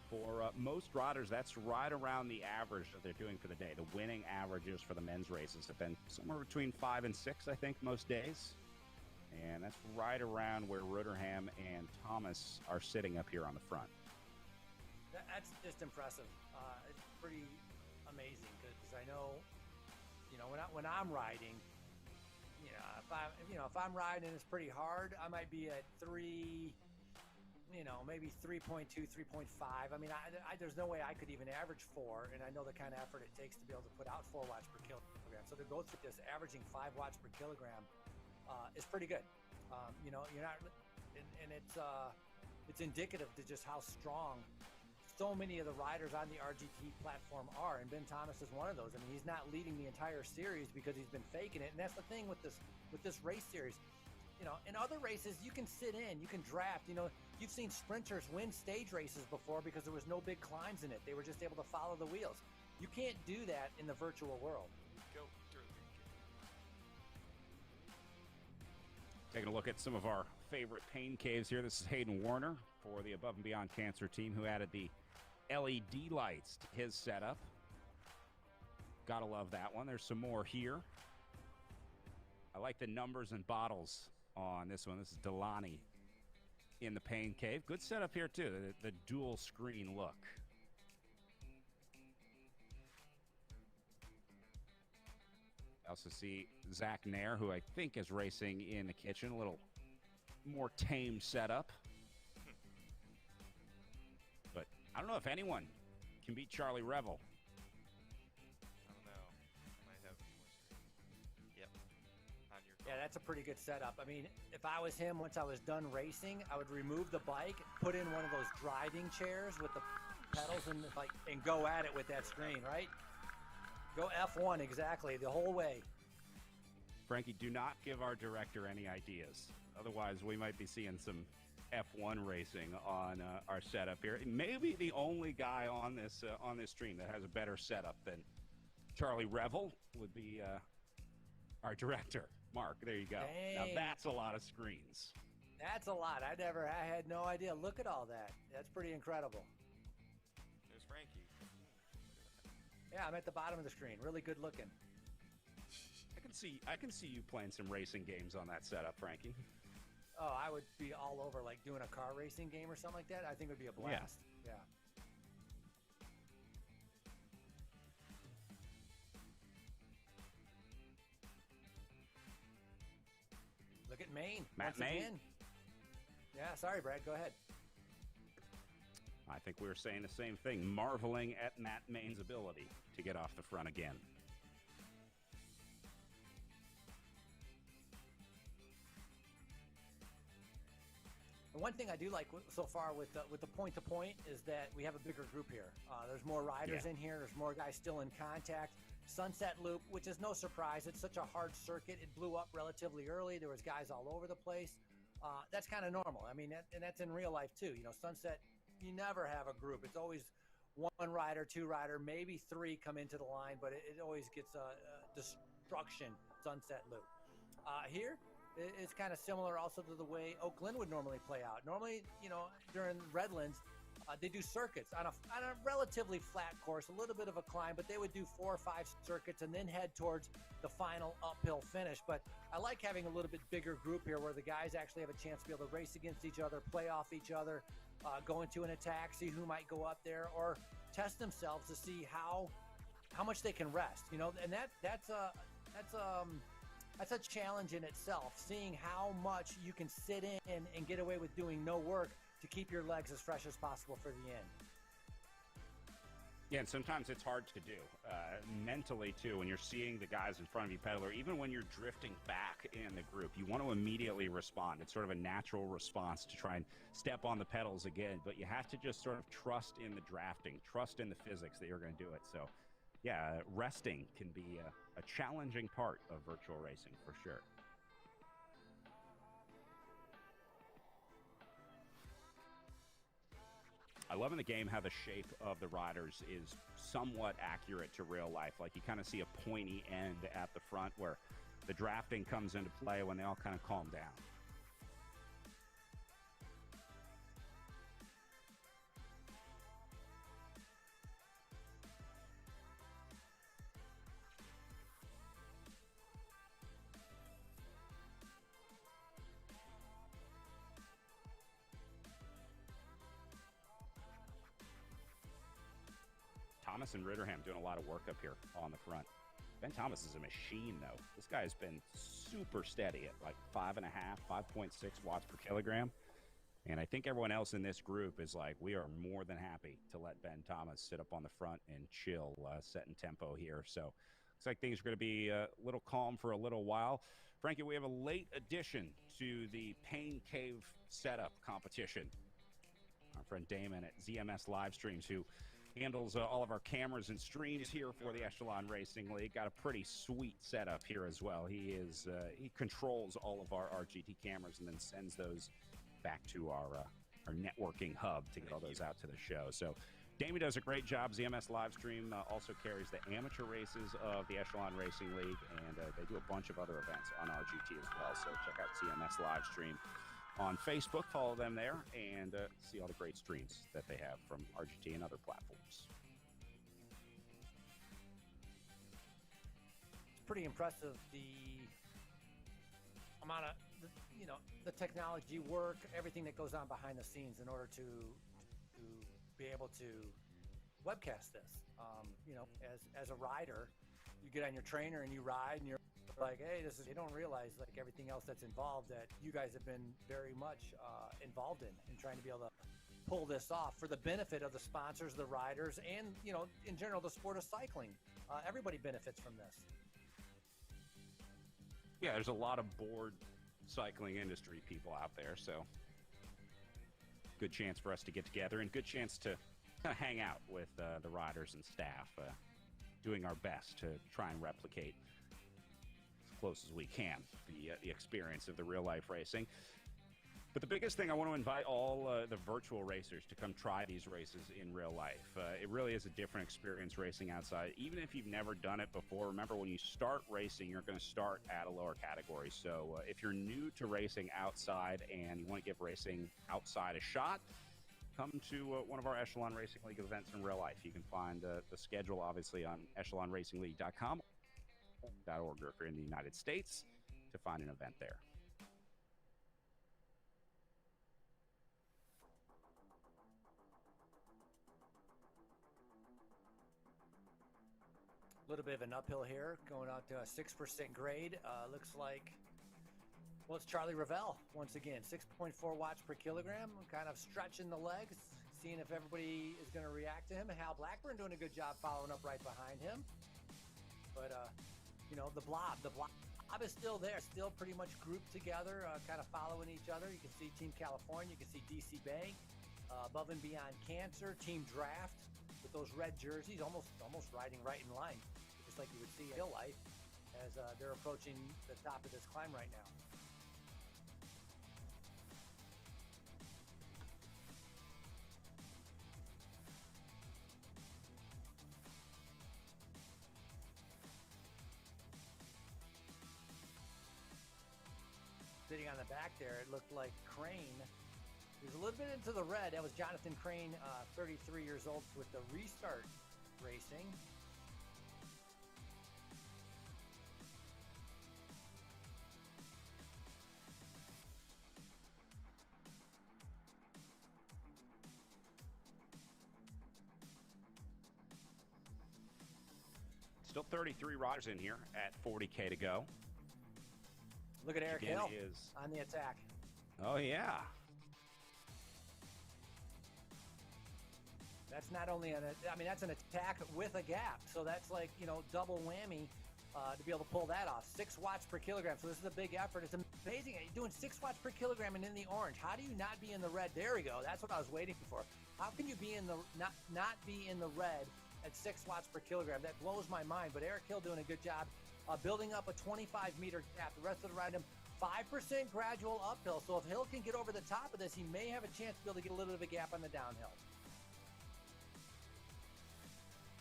For most riders, that's right around the average that they're doing for the day. The winning averages for the men's races have been somewhere between 5 and 6, I think, most days. And that's right around where Rudderham and Thomas are sitting up here on the front. That's just impressive. It's pretty amazing because I know, you know, when I'm riding, if I'm riding and it's pretty hard, I might be at 3, maybe 3.2, 3.5. I mean, there's no way I could even average 4, and I know the kind of effort it takes to be able to put out 4 watts per kilogram. So to go through this averaging 5 watts per kilogram is pretty good. You're not, and it's indicative to just how strong so many of the riders on the RGT platform are, and Ben Thomas is one of those. I mean, he's not leading the entire series because he's been faking it, and that's the thing with this race series. You know, in other races, you can sit in, you can draft. You know, you've seen sprinters win stage races before because there was no big climbs in it. They were just able to follow the wheels. You can't do that in the virtual world. Go. Taking a look at some of our favorite pain caves here. This is Hayden Warner for the Above and Beyond Cancer team, who added the LED lights to his setup. Gotta love that one. There's some more here. I like the numbers and bottles on this one. This is Delani in the pain cave. Good setup here too, the dual screen look. I also see Zach Nair, who I think is racing in the kitchen. A little more tame setup. But I don't know if anyone can beat Charlie Revel. I don't know. Might have more screens. Yep. On your phone. Yeah, that's a pretty good setup. I mean, if I was him, once I was done racing, I would remove the bike, put in one of those driving chairs with the pedals and go at it with that screen, right? Go F1, exactly, the whole way. Frankie, do not give our director any ideas. Otherwise, we might be seeing some F1 racing on our setup here. Maybe the only guy on this stream that has a better setup than Charlie Revel would be our director, Mark. There you go. Dang. Now that's a lot of screens. That's a lot. I had no idea. Look at all that. That's pretty incredible. There's Frankie. Yeah, I'm at the bottom of the screen. Really good looking. I can see you playing some racing games on that setup, Frankie. Oh, I would be all over like doing a car racing game or something like that. I think it would be a blast. Yeah. Look at Maine. Matt Maine. Again. Yeah, sorry, Brad. Go ahead. I think we were saying the same thing, marveling at Matt Maine's ability to get off the front again. And one thing I do like so far with the point-to-point is that we have a bigger group here. There's more riders in here. There's more guys still in contact. Sunset Loop, which is no surprise. It's such a hard circuit. It blew up relatively early. There was guys all over the place. That's kind of normal. I mean, and that's in real life too. You know, Sunset, you never have a group. It's always one rider, two rider, maybe three come into the line, but it always gets destruction. Sunset Loop. Here, It's kind of similar also to the way Glen would normally play out. Normally, during Redlands, they do circuits on a relatively flat course, a little bit of a climb, but they would do 4 or 5 circuits and then head towards the final uphill finish. But I like having a little bit bigger group here where the guys actually have a chance to be able to race against each other, play off each other, go into an attack, see who might go up there, or test themselves to see how much they can rest. And that's a challenge in itself, seeing how much you can sit in and get away with doing no work to keep your legs as fresh as possible for the end. Yeah, and sometimes it's hard to do mentally too when you're seeing the guys in front of you pedal, or even when you're drifting back in the group. You want to immediately respond. It's sort of a natural response to try and step on the pedals again, but you have to just sort of trust in the drafting, trust in the physics that you're going to do it. So yeah, resting can be a challenging part of virtual racing for sure. I love in the game how the shape of the riders is somewhat accurate to real life. Like you kind of see a pointy end at the front where the drafting comes into play when they all kind of calm down. Thomas and Ritterham doing a lot of work up here on the front. Ben Thomas is a machine, though. This guy's been super steady at like 5.5, 5.6 watts per kilogram. And I think everyone else in this group is like, we are more than happy to let Ben Thomas sit up on the front and chill, setting tempo here. So looks like things are going to be a little calm for a little while. Frankie, we have a late addition to the Pain Cave setup competition. Our friend Damon at ZMS Live Streams, who handles all of our cameras and streams here for the Echelon Racing League. Got a pretty sweet setup here as well. He controls all of our RGT cameras and then sends those back to our networking hub to get all those out to the show. So Damien does a great job. ZMS Livestream also carries the amateur races of the Echelon Racing League, and they do a bunch of other events on RGT as well. So check out ZMS Livestream on Facebook, follow them there, and see all the great streams that they have from RGT and other platforms. It's pretty impressive, the amount of the technology work, everything that goes on behind the scenes in order to be able to webcast this. As a rider, you get on your trainer and you ride, and you're like, hey, you don't realize like everything else that's involved that you guys have been very much involved in trying to be able to pull this off for the benefit of the sponsors, the riders, and in general the sport of cycling. Everybody benefits from this. Yeah, there's a lot of bored cycling industry people out there, so good chance for us to get together and good chance to kind of hang out with the riders and staff, doing our best to try and replicate as close as we can the experience of the real life racing. But the biggest thing, I want to invite all the virtual racers to come try these races in real life. It really is a different experience racing outside. Even if you've never done it before, remember when you start racing, you're going to start at a lower category. So if you're new to racing outside and you want to give racing outside a shot, come to one of our Echelon Racing League events in real life. You can find the schedule, obviously, on echelonracingleague.com.org if you're in the United States to find an event there. A little bit of an uphill here, going out to a 6% grade. Looks like, well, it's Charlie Ravel once again, 6.4 watts per kilogram, kind of stretching the legs, seeing if everybody is going to react to him. And Hal Blackburn doing a good job following up right behind him. But, the blob is still there, still pretty much grouped together, kind of following each other. You can see Team California, you can see DC Bank, Above and Beyond Cancer, Team Draft with those red jerseys, almost riding right in line, just like you would see in real life as they're approaching the top of this climb right now. back there, it looked like Crane. He was a little bit into the red. That was Jonathan Crane, 33 years old, with the Restart Racing. Still 33 riders in here at 40K to go. Look at Eric Hill is on the attack. Oh, yeah. That's not only that's an attack with a gap. So that's like, double whammy to be able to pull that off. 6 watts per kilogram. So this is a big effort. It's amazing. You're doing 6 watts per kilogram and in the orange. How do you not be in the red? There we go. That's what I was waiting for. How can you be in the not be in the red at 6 watts per kilogram? That blows my mind. But Eric Hill doing a good job building up a 25-meter gap. The rest of the ride, 5% gradual uphill. So if Hill can get over the top of this, he may have a chance to be able to get a little bit of a gap on the downhill.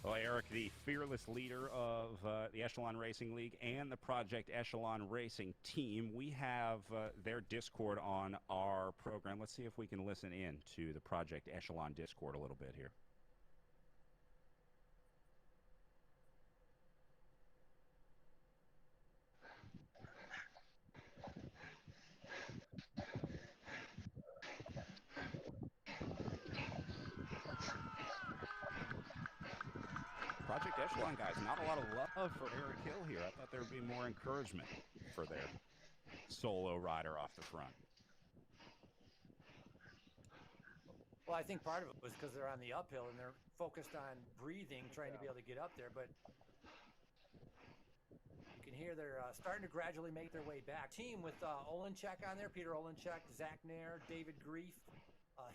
Well, Eric, the fearless leader of the Echelon Racing League and the Project Echelon Racing team, we have their Discord on our program. Let's see if we can listen in to the Project Echelon Discord a little bit here. Project Echelon guys, not a lot of love for Eric Hill here. I thought there would be more encouragement for their solo rider off the front. Well, I think part of it was because they're on the uphill and they're focused on breathing, trying to be able to get up there. But you can hear they're starting to gradually make their way back. Team with Olenchek on there, Peter Olenchek, Zach Nair, David Grief,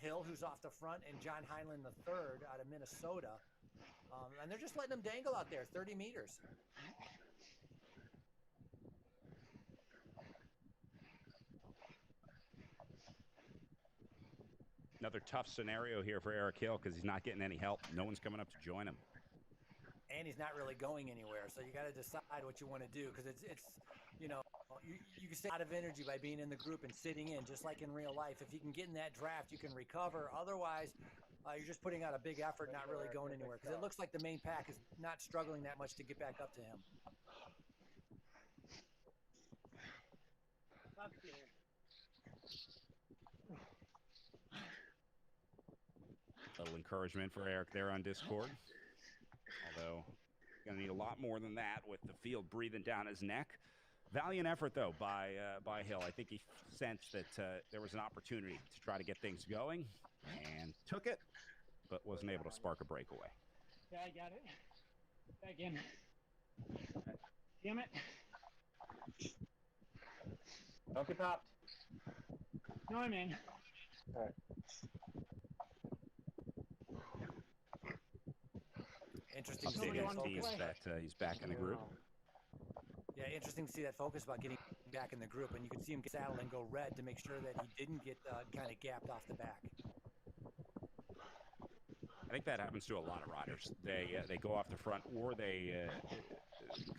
Hill, who's off the front, and John Heinlein III out of Minnesota. And they're just letting them dangle out there, 30 meters. Another tough scenario here for Eric Hill because he's not getting any help. No one's coming up to join him. And he's not really going anywhere, so you got to decide what you want to do, because it's you can save a lot of energy by being in the group and sitting in, just like in real life. If you can get in that draft, you can recover. Otherwise, you're just putting out a big effort, not really going anywhere, because it looks like the main pack is not struggling that much to get back up to him. A little encouragement for Eric there on Discord. Although, going to need a lot more than that with the field breathing down his neck. Valiant effort, though, by Hill. I think he sensed that there was an opportunity to try to get things going and took it, but wasn't able to spark a breakaway. Yeah, I got it. Back in. Damn it. Don't get popped. No, I'm in. All right. Interesting to see Updating that his focus. that he's back in the group. Yeah, interesting to see that focus about getting back in the group, and you could see him saddle and go red to make sure that he didn't get kind of gapped off the back. I think that happens to a lot of riders. They go off the front, or they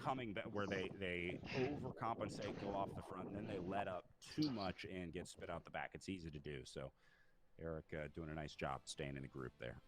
coming back where they overcompensate, go off the front, and then they let up too much and get spit out the back. It's easy to do. So Eric doing a nice job staying in the group there.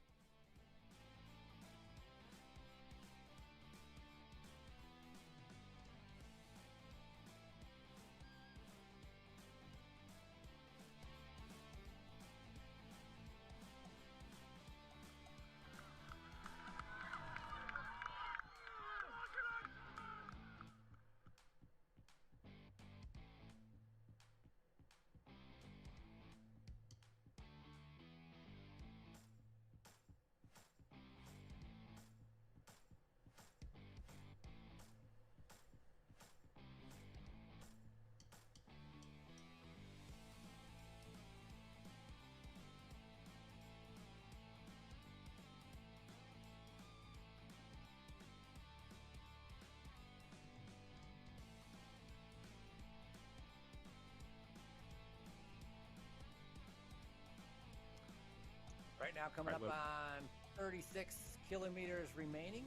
Right now, coming up on 36 kilometers remaining.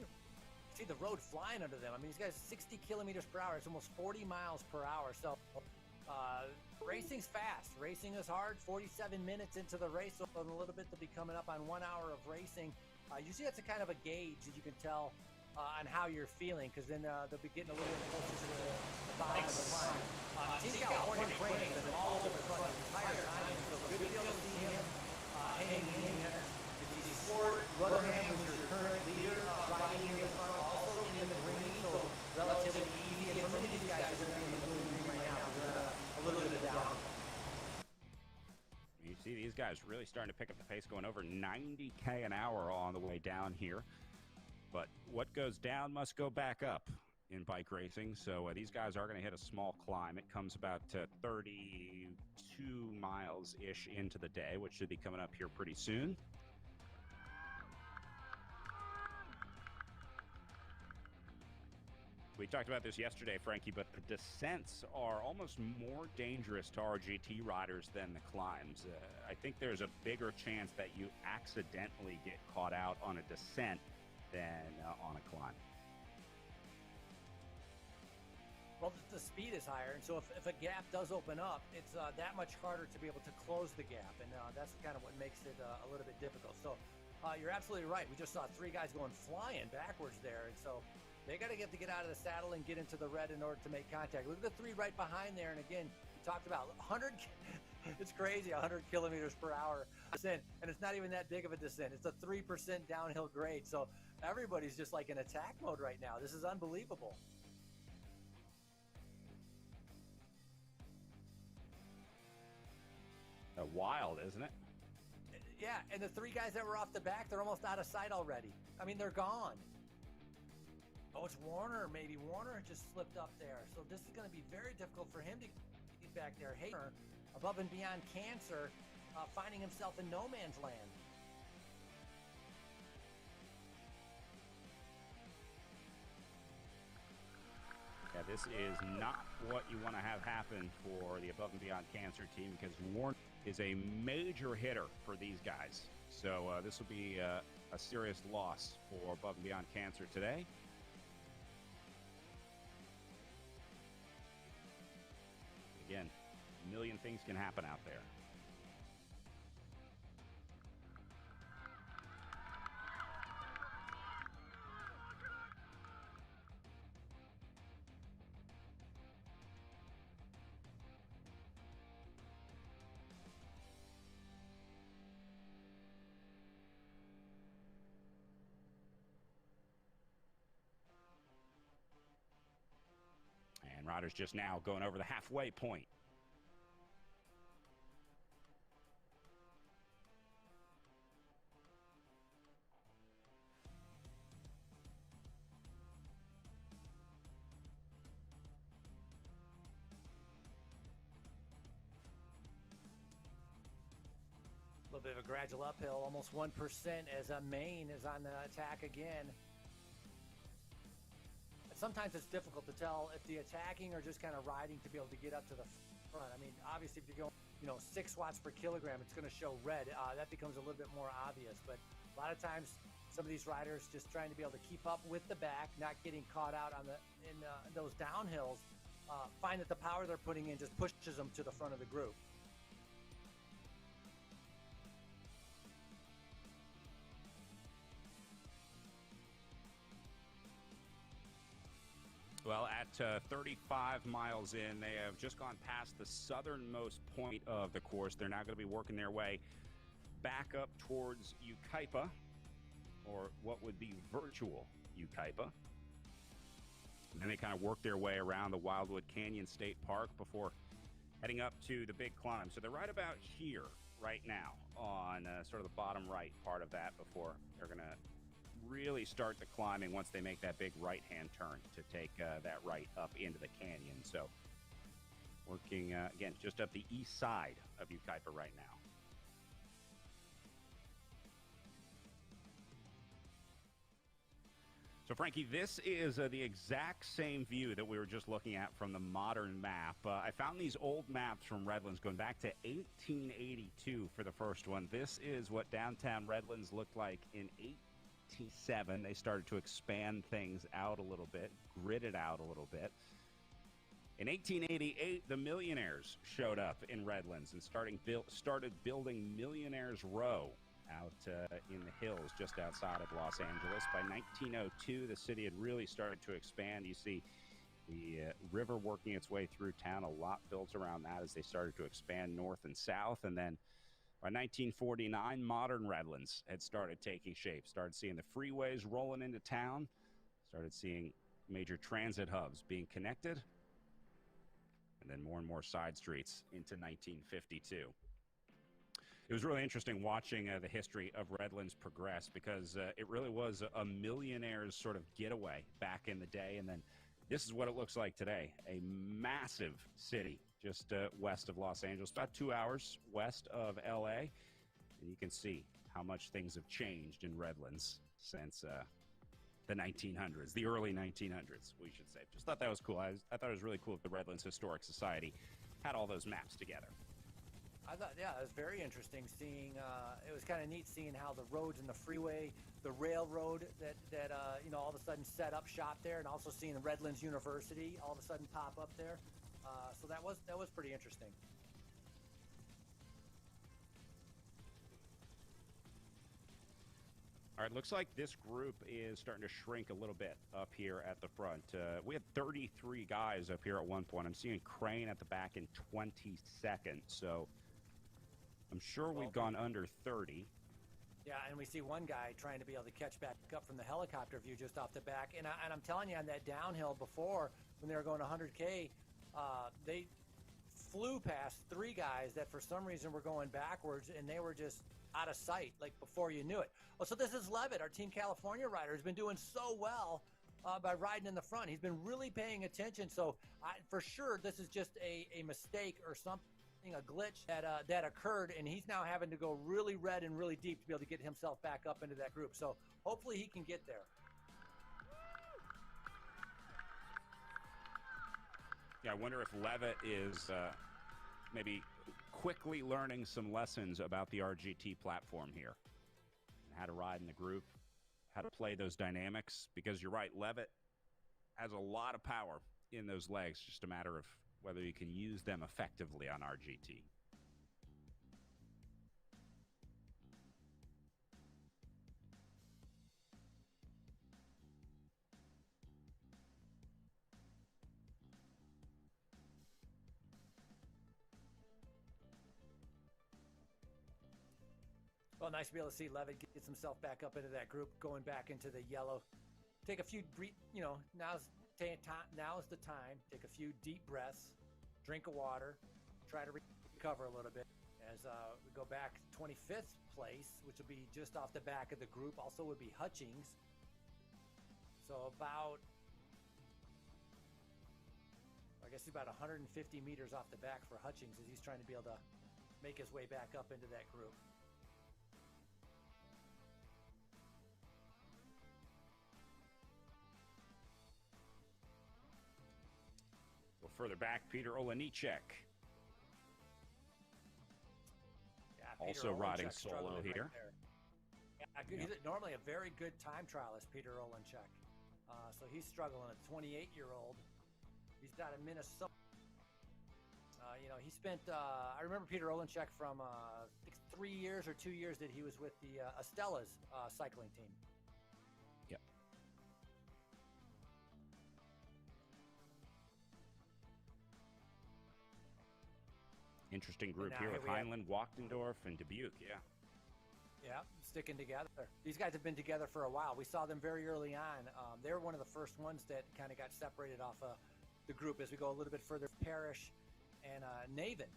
See the road flying under them. I mean, these guys 60 kilometers per hour. It's almost 40 miles per hour. So Racing's fast. Racing is hard. 47 minutes into the race, so a little bit to be coming up on 1 hour of racing. Usually that's a kind of a gauge that you can tell on how you're feeling, because then they'll be getting a little bit closer to the bottom of the line. Team California Cranes has been all over the front the entire time, so good deal to see him hanging in there. The sport, Rutherham was your current leader, riding in the front, also in the green, so relatively easy. And some of these guys are going to be in the blue and green right now. They're a little bit down. You see these guys really starting to pick up the pace, going over 90K an hour on the way down here. But what goes down must go back up in bike racing. So these guys are going to hit a small climb. It comes about 32 miles-ish into the day, which should be coming up here pretty soon. We talked about this yesterday, Frankie, but the descents are almost more dangerous to RGT riders than the climbs. I think there's a bigger chance that you accidentally get caught out on a descent than on a climb. Well, the speed is higher, and so if a gap does open up, it's that much harder to be able to close the gap, and that's kind of what makes it a little bit difficult. So you're absolutely right. We just saw 3 guys going flying backwards there, and so they got to get out of the saddle and get into the red in order to make contact. Look at the 3 right behind there, and again, we talked about 100. It's crazy, 100 kilometers per hour descent, and it's not even that big of a descent. It's a 3% downhill grade, so everybody's just like in attack mode right now. This is unbelievable. Wild, isn't it? Yeah, and the 3 guys that were off the back, they're almost out of sight already. I mean, they're gone. Oh, it's Warner. Maybe Warner just slipped up there. So this is going to be very difficult for him to get back there. Hayter, above and beyond cancer, finding himself in no man's land. Yeah, this is not what you want to have happen for the Above and Beyond Cancer team, because Warner is a major hitter for these guys. So this will be a serious loss for Above and Beyond Cancer today. Again, a million things can happen out there. And riders just now going over the halfway point. A little bit of a gradual uphill, almost 1% as Maine is on the attack again. And sometimes it's difficult to tell if the attacking or just kind of riding to be able to get up to the front. I mean, obviously, if you're going, 6 watts per kilogram, it's going to show red. That becomes a little bit more obvious. But a lot of times, some of these riders just trying to be able to keep up with the back, not getting caught out on in those downhills, find that the power they're putting in just pushes them to the front of the group. Well, at 35 miles in, they have just gone past the southernmost point of the course. They're now going to be working their way back up towards Yucaipa, or what would be virtual Yucaipa. And then they kind of work their way around the Wildwood Canyon State Park before heading up to the big climb. So they're right about here right now on sort of the bottom right part of that before they're going to really start the climbing once they make that big right-hand turn to take that right up into the canyon. So working, again, just up the east side of Yucaipa right now. So, Frankie, this is the exact same view that we were just looking at from the modern map. I found these old maps from Redlands going back to 1882 for the first one. This is what downtown Redlands looked like in 1887. They started to expand things out a little bit, grid it out a little bit. In 1888, the Millionaires showed up in Redlands and started building Millionaires Row out in the hills just outside of Los Angeles. By 1902, the city had really started to expand. You see the river working its way through town, a lot built around that as they started to expand north and south. And then by 1949, modern Redlands had started taking shape, started seeing the freeways rolling into town, started seeing major transit hubs being connected, and then more and more side streets into 1952. It was really interesting watching the history of Redlands progress because it really was a millionaire's sort of getaway back in the day. And then this is what it looks like today, a massive city just west of Los Angeles, about 2 hours west of LA. And you can see how much things have changed in Redlands since the 1900s, the early 1900s, we should say. Just thought that was cool. I thought it was really cool that the Redlands Historic Society had all those maps together. I thought, yeah, it was very interesting seeing, it was kind of neat seeing how the roads and the freeway, the railroad that all of a sudden set up shop there, and also seeing Redlands University all of a sudden pop up there. So that was pretty interesting. All right, looks like this group is starting to shrink a little bit up here at the front. We had 33 guys up here at one point. I'm seeing Crane at the back in 22nd, so I'm sure we've gone under 30. Yeah, and we see one guy trying to be able to catch back up from the helicopter view just off the back. And I'm telling you, on that downhill before, when they were going 100K, they flew past 3 guys that for some reason were going backwards, and they were just out of sight, like before you knew it. Oh, so this is Levitt, our Team California rider, has been doing so well by riding in the front. He's been really paying attention. So for sure, this is just a mistake or something, a glitch that occurred, and he's now having to go really red and really deep to be able to get himself back up into that group. So hopefully he can get there. Yeah, I wonder if Levitt is maybe quickly learning some lessons about the RGT platform here, and how to ride in the group, how to play those dynamics, because you're right, Levitt has a lot of power in those legs, just a matter of whether you can use them effectively on RGT. Well, nice to be able to see Levitt gets himself back up into that group, going back into the yellow. Take a few, now's the time. Take a few deep breaths, drink of water, try to recover a little bit. As we go back 25th place, which will be just off the back of the group, also would be Hutchings. So about, I guess about 150 meters off the back for Hutchings as he's trying to be able to make his way back up into that group. Further back, Peter Olenicek. Yeah, also riding solo here. He's normally a very good time trialist, Peter Olenicek. So he's struggling, a 28-year-old. He's out of Minnesota. He spent, I remember Peter Olenicek from 3 years or 2 years that he was with the Estella's cycling team. Yep. Interesting group here with Heinlein, Wachtendorf, and Dubuque, yeah. Yeah, sticking together. These guys have been together for a while. We saw them very early on. They were one of the first ones that kind of got separated off the group as we go a little bit further. Parrish and Navin.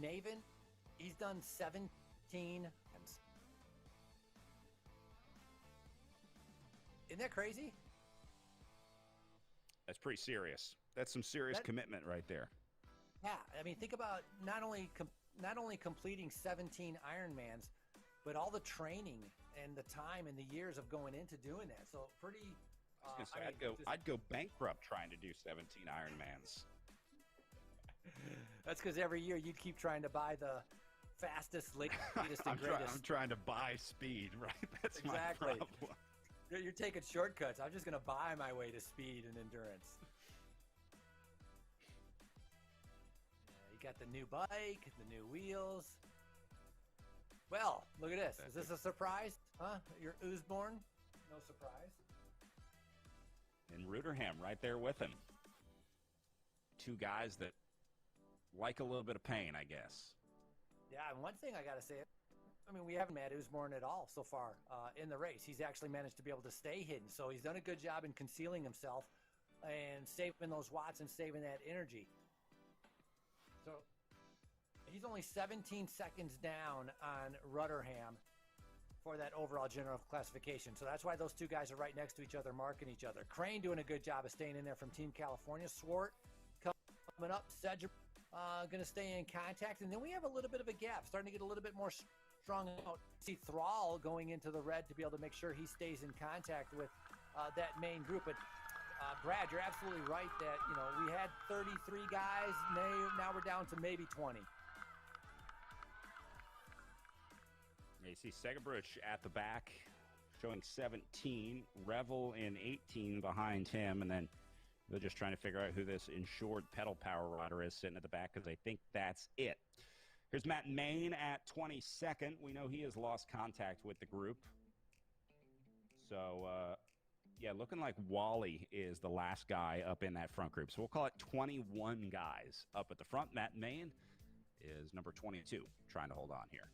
Navin, he's done 17 times. Isn't that crazy? That's pretty serious. That's some serious commitment right there. Yeah, I mean, think about not only completing 17 Ironmans, but all the training and the time and the years of going into doing that. So pretty. I'd go bankrupt trying to do 17 Ironmans. That's because every year you'd keep trying to buy the fastest, latest, and greatest. I'm trying to buy speed, right? That's Exactly. my problem. You're taking shortcuts. I'm just going to buy my way to speed and endurance. You got the new bike, the new wheels. Well, look at this. Is this a surprise? Huh? You're Usborne? No surprise. And Ruderham right there with him. Two guys that like a little bit of pain, I guess. Yeah, and one thing I got to say, I mean, we haven't met Usborne at all so far in the race. He's actually managed to be able to stay hidden. So he's done a good job in concealing himself and saving those watts and saving that energy. So he's only 17 seconds down on Rudderham for that overall general classification. So that's why those two guys are right next to each other, marking each other. Crane doing a good job of staying in there from Team California. Swart coming up. Sedgwick going to stay in contact. And then we have a little bit of a gap, starting to get a little bit more strong out. See Thrall going into the red to be able to make sure he stays in contact with that main group. But Brad, you're absolutely right that, you know, we had 33 guys. Now we're down to maybe 20. You see Segabruch at the back showing 17, Revel in 18 behind him, and then they're just trying to figure out who this insured pedal power rider is sitting at the back because I think that's it. Here's Matt Main at 22nd. We know he has lost contact with the group. So, yeah, looking like Wally is the last guy up in that front group. So we'll call it 21 guys up at the front. Matt Main is number 22, trying to hold on here.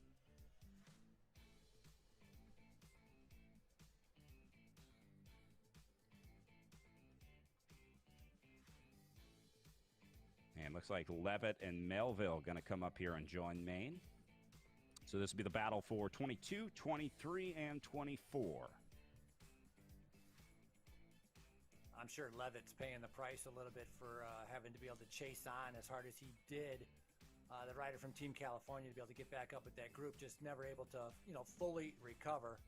And looks like Levitt and Melville going to come up here and join Maine. So this will be the battle for 22, 23, and 24. I'm sure Levitt's paying the price a little bit for having to be able to chase on as hard as he did. The rider from Team California to be able to get back up with that group, just never able to, you know, fully recover.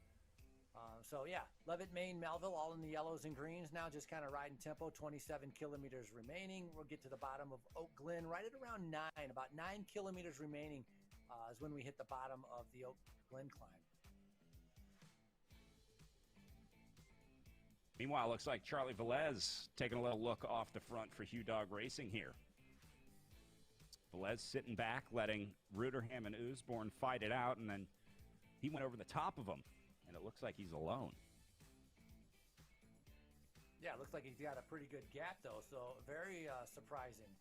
So yeah, Levitt, Maine, Melville, all in the yellows and greens now, just kind of riding tempo. 27 kilometers remaining. We'll get to the bottom of Oak Glen right at around 9. About 9 kilometers remaining is when we hit the bottom of the Oak Glen climb. Meanwhile, looks like Charlie Velez taking a little look off the front for Hugh Dog Racing here. Velez sitting back, letting Ruderham and Usborne fight it out, and then he went over the top of him. And it looks like he's alone. Yeah, it looks like he's got a pretty good gap, though, so very surprising.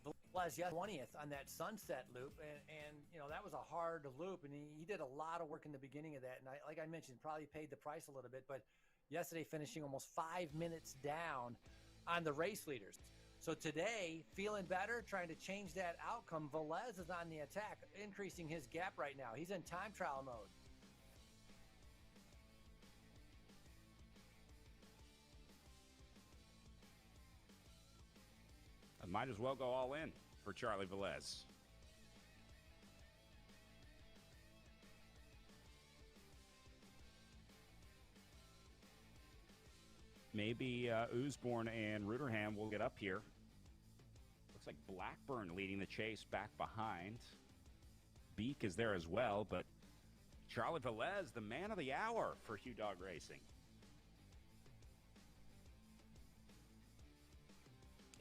Velez, yeah, 20th on that sunset loop, and you know, that was a hard loop, and he did a lot of work in the beginning of that, and like I mentioned, probably paid the price a little bit, but yesterday finishing almost 5 minutes down on the race leaders. So today, feeling better, trying to change that outcome. Velez is on the attack, increasing his gap right now. He's in time trial mode. I might as well go all in for Charlie Velez. Maybe Usborne and Ruderham will get up here. Looks like Blackburn leading the chase back behind. Beak is there as well, but Charlie Velez, the man of the hour for Hugh Dog Racing.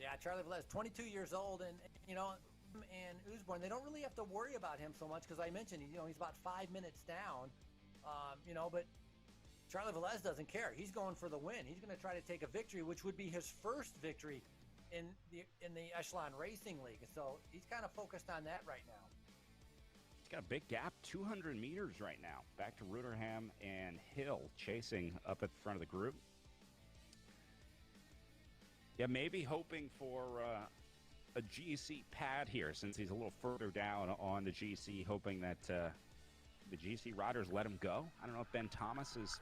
Yeah, Charlie Velez, 22 years old, and you know, and Usborne, they don't really have to worry about him so much because I mentioned, you know, he's about 5 minutes down, you know, but Charlie Velez doesn't care. He's going for the win. He's going to try to take a victory, which would be his first victory in the Echelon Racing League. So he's kind of focused on that right now. He's got a big gap, 200 meters right now. Back to Ruderham and Hill chasing up at the front of the group. Yeah, maybe hoping for a GC pad here since he's a little further down on the GC, hoping that the GC riders let him go. I don't know if Ben Thomas is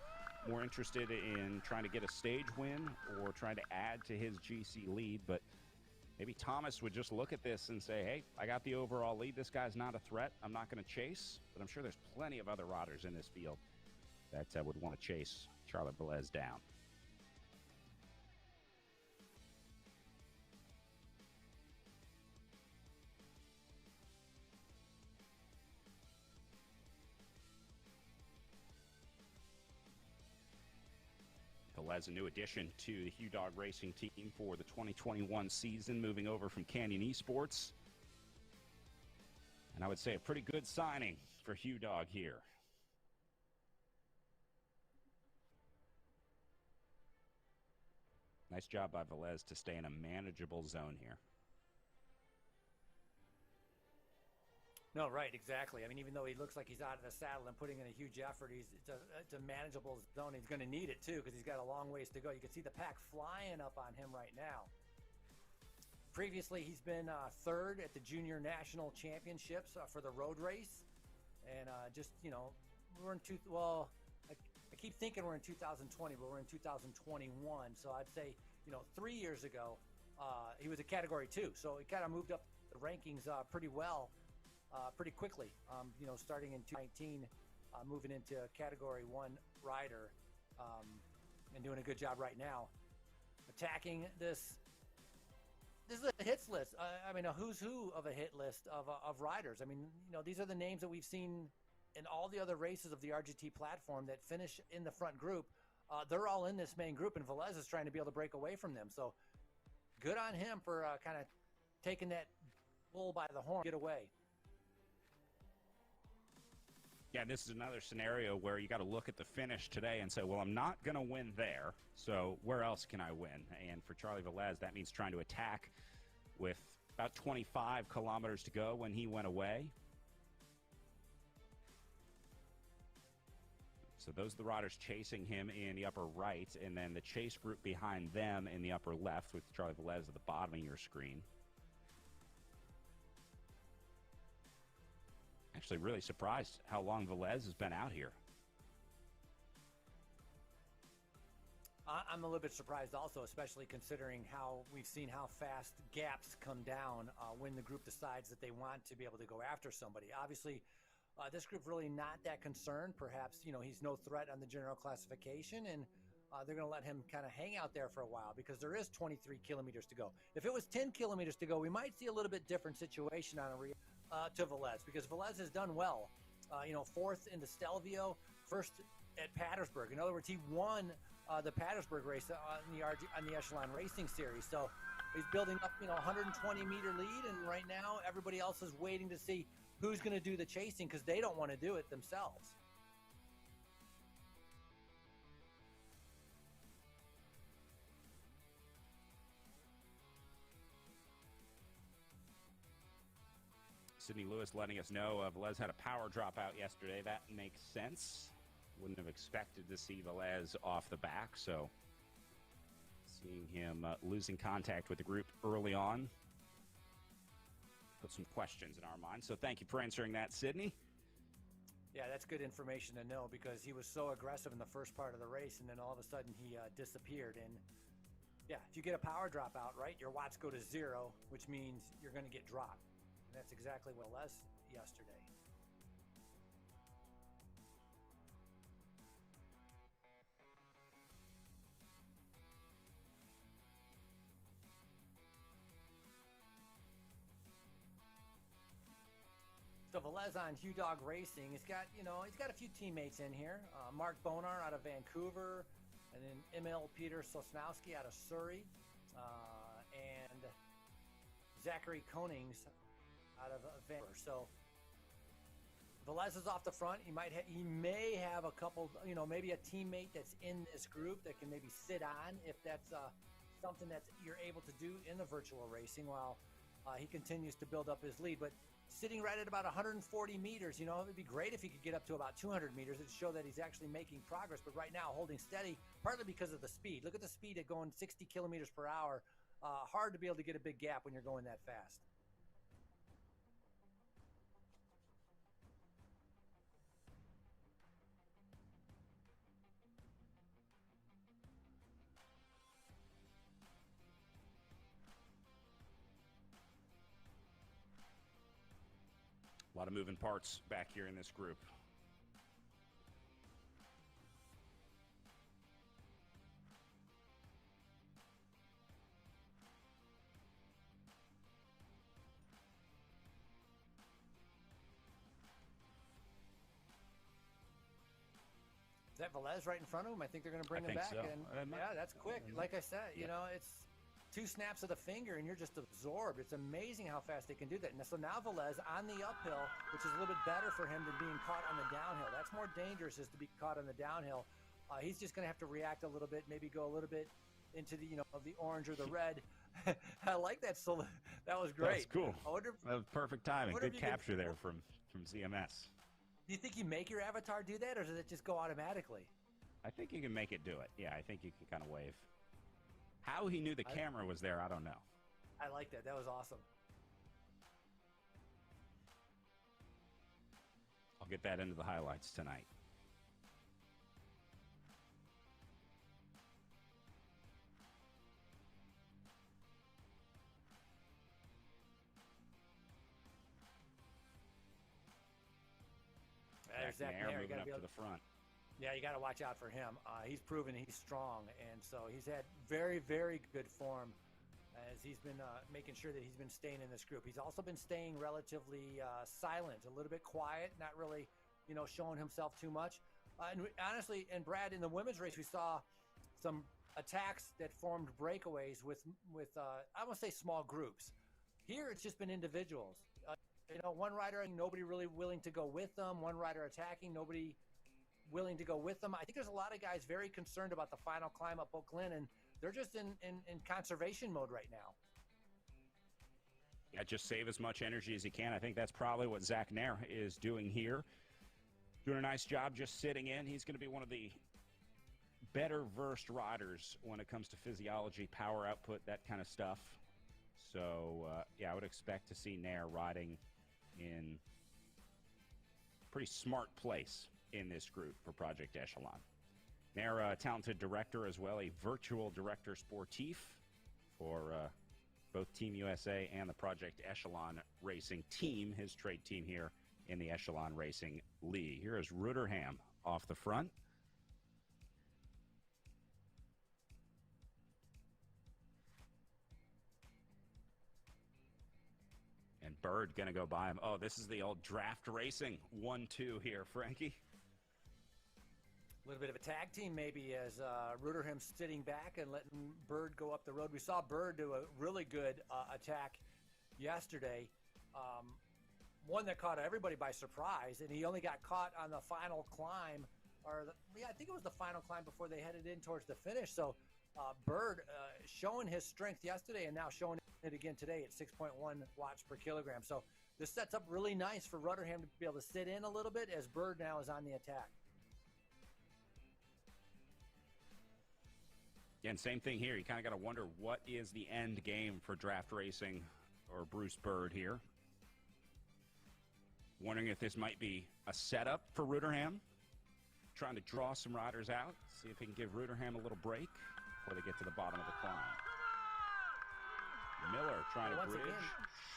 more interested in trying to get a stage win or trying to add to his GC lead, but maybe Thomas would just look at this and say, hey, I got the overall lead. This guy's not a threat. I'm not going to chase, but I'm sure there's plenty of other riders in this field that would want to chase Charlie Velez down. Velez, a new addition to the Hugh Dog Racing team for the 2021 season, moving over from Canyon Esports. And I would say a pretty good signing for Hugh Dog here. Nice job by Velez to stay in a manageable zone here. No, right, exactly. I mean, even though he looks like he's out of the saddle and putting in a huge effort, it's a manageable zone. He's going to need it, too, because he's got a long ways to go. You can see the pack flying up on him right now. Previously, he's been third at the Junior National Championships for the road race. And just, you know, we're in I keep thinking we're in 2020, but we're in 2021. So I'd say, you know, 3 years ago, he was a Category 2. So he kind of moved up the rankings pretty well, pretty quickly. You know, starting in 2019, moving into Category 1 rider, and doing a good job right now. Attacking this is a hits list. I mean, a who's who of a hit list of riders. I mean, you know, these are the names that we've seen in all the other races of the RGT platform that finish in the front group. They're all in this main group, and Velez is trying to be able to break away from them. So good on him for kind of taking that bull by the horn, get away. Yeah, this is another scenario where you got to look at the finish today and say, well, I'm not going to win there, so where else can I win? And for Charlie Velez, that means trying to attack with about 25 kilometers to go when he went away. So those are the riders chasing him in the upper right, and then the chase group behind them in the upper left with Charlie Velez at the bottom of your screen. Actually really surprised how long Velez has been out here. I'm a little bit surprised also, especially considering how we've seen how fast gaps come down when the group decides that they want to be able to go after somebody. Obviously, this group really not that concerned. Perhaps, you know, he's no threat on the general classification, and they're going to let him kind of hang out there for a while because there is 23 kilometers to go. If it was 10 kilometers to go, we might see a little bit different situation on to Velez, because Velez has done well. You know, fourth in the Stelvio, first at Pattersburg. In other words, he won the Pattersburg race on the Echelon Racing Series. So he's building up, you know, 120-meter lead, and right now everybody else is waiting to see who's going to do the chasing because they don't want to do it themselves. Sydney Lewis letting us know Velez had a power dropout yesterday. That makes sense. Wouldn't have expected to see Velez off the back, so seeing him losing contact with the group early on put some questions in our minds. So thank you for answering that, Sydney. Yeah, that's good information to know because he was so aggressive in the first part of the race, and then all of a sudden he disappeared. And yeah, if you get a power dropout, right, your watts go to 0, which means you're going to get dropped. And that's exactly what Les yesterday. So Velez on Hugh Dog Racing, he's got a few teammates in here. Mark Bonar out of Vancouver, and then Emil Peter Sosnowski out of Surrey, and Zachary Konings out of Vancouver. So Velez is off the front. He may have a couple, you know, maybe a teammate that's in this group that can maybe sit on if that's something that you're able to do in the virtual racing while he continues to build up his lead. But sitting right at about 140 meters, you know, it would be great if he could get up to about 200 meters to show that he's actually making progress. But right now, holding steady, partly because of the speed. Look at the speed at going 60 kilometers per hour. Hard to be able to get a big gap when you're going that fast. A lot of moving parts back here in this group. Is that Velez right in front of him? I think they're going to bring him think back. so. And yeah, that's quick. Like I said, you know, it's 2 snaps of the finger and you're just absorbed. It's amazing how fast they can do that. And so now Velez on the uphill, which is a little bit better for him than being caught on the downhill. That's more dangerous, is to be caught on the downhill. He's just going to have to react a little bit, maybe go a little bit into the, you know, the orange or the red. I like that. So that was great. That's cool. I wonder, That was perfect timing. wonder Good if you could- capture there from ZMS. do you think you make your avatar do that, or does it just go automatically? I think you can make it do it. Yeah, I think you can kind of wave. How he knew the camera was there, I don't know. I like that. That was awesome. I'll get that into the highlights tonight. There's Zach Nair Nair. You moving gotta up be to able the front. Yeah, you got to watch out for him. He's proven he's strong, and so he's had very, very good form as he's been making sure that he's been staying in this group. He's also been staying relatively silent, a little bit quiet, not really, you know, showing himself too much. Honestly, and Brad, in the women's race, we saw some attacks that formed breakaways with I won't say small groups. Here, it's just been individuals. You know, one rider, nobody really willing to go with them. One rider attacking, nobody willing to go with them. I think there's a lot of guys very concerned about the final climb up Glen, and they're just in conservation mode right now. Yeah, just save as much energy as he can. I think that's probably what Zach Nair is doing here. Doing a nice job just sitting in. He's going to be one of the better versed riders when it comes to physiology, power output, that kind of stuff. So, yeah, I would expect to see Nair riding in a pretty smart place in this group for Project Echelon. Nair, a talented director as well, a virtual director sportif for both Team USA and the Project Echelon Racing team, his trade team here in the Echelon Racing League. Here is Ruderham off the front. And Bird going to go by him. Oh, this is the old draft racing 1-2 here, Frankie. A little bit of a tag team maybe as Ruderham sitting back and letting Bird go up the road. We saw Bird do a really good attack yesterday. One that caught everybody by surprise, and he only got caught on the final climb, I think it was the final climb before they headed in towards the finish. So Bird showing his strength yesterday and now showing it again today at 6.1 watts per kilogram. So this sets up really nice for Ruderham to be able to sit in a little bit as Bird now is on the attack. And same thing here. You kind of got to wonder what is the end game for draft racing or Bruce Bird here. Wondering if this might be a setup for Ruderham. Trying to draw some riders out. See if he can give Ruderham a little break before they get to the bottom of the climb. Miller trying to bridge.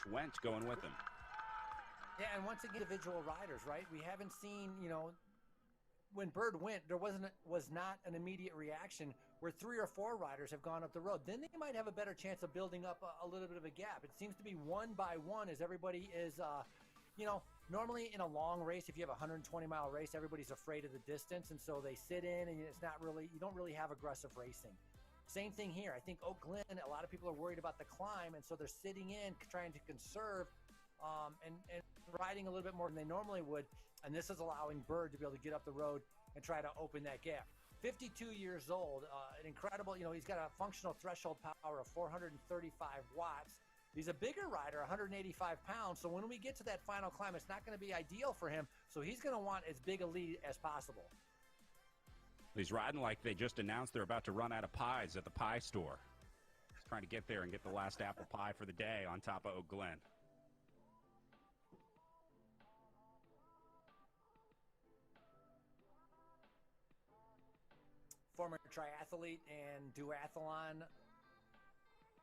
Schwent going with him. Yeah, and once again, individual riders, right? We haven't seen, you know, when Bird went, there was not an immediate reaction where 3 or 4 riders have gone up the road. Then they might have a better chance of building up a little bit of a gap. It seems to be one by one as everybody is, you know, normally in a long race, if you have a 120-mile race, everybody's afraid of the distance, and so they sit in, and it's not really, you don't really have aggressive racing. Same thing here. I think Glen, a lot of people are worried about the climb, and so they're sitting in, trying to conserve and riding a little bit more than they normally would. And this is allowing Bird to be able to get up the road and try to open that gap. 52 years old, an incredible, you know, he's got a functional threshold power of 435 watts. He's a bigger rider, 185 pounds. So when we get to that final climb, it's not going to be ideal for him. So he's going to want as big a lead as possible. He's riding like they just announced they're about to run out of pies at the pie store. He's trying to get there and get the last apple pie for the day on top of Glen. Former triathlete and duathlon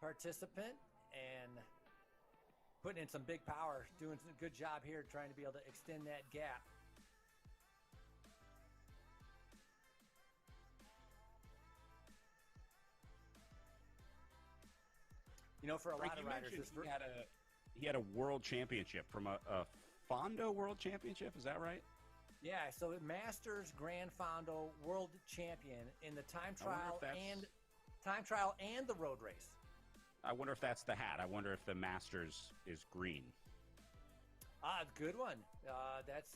participant and putting in some big power, doing a good job here trying to be able to extend that gap. You know, for a Frank, lot of you riders, mentioned he had a world championship from a Fondo World Championship. Is that right? Yeah, so Masters Grand Fondo World Champion in the time trial and the road race. I wonder if that's the hat. I wonder if the Masters is green. Good one. That's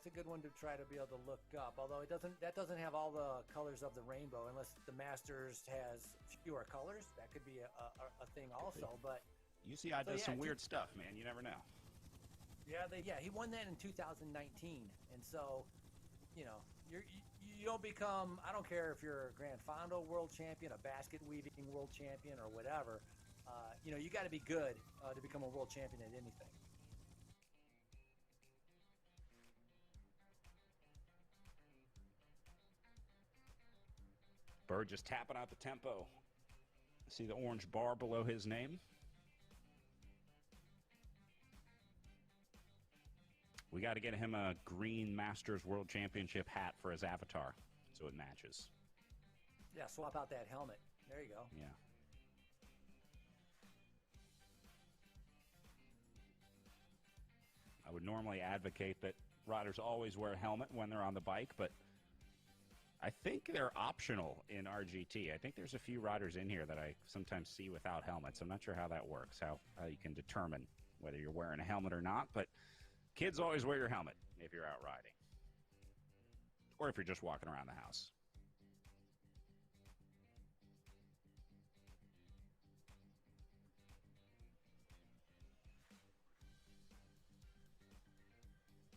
a good one to try to be able to look up. Although that doesn't have all the colors of the rainbow, unless the Masters has fewer colors. That could be a thing also. But UCI does some weird stuff, man. You never know. Yeah, he won that in 2019, and so, you know, you don't become. I don't care if you're a Grand Fondo world champion, a basket weaving world champion, or whatever. You know, you got to be good to become a world champion at anything. Bird just tapping out the tempo. See the orange bar below his name? We got to get him a green Masters World Championship hat for his avatar so it matches. Yeah, swap out that helmet. There you go. Yeah. I would normally advocate that riders always wear a helmet when they're on the bike, but I think they're optional in RGT. I think there's a few riders in here that I sometimes see without helmets. I'm not sure how that works, how you can determine whether you're wearing a helmet or not, but kids always wear your helmet if you're out riding or if you're just walking around the house.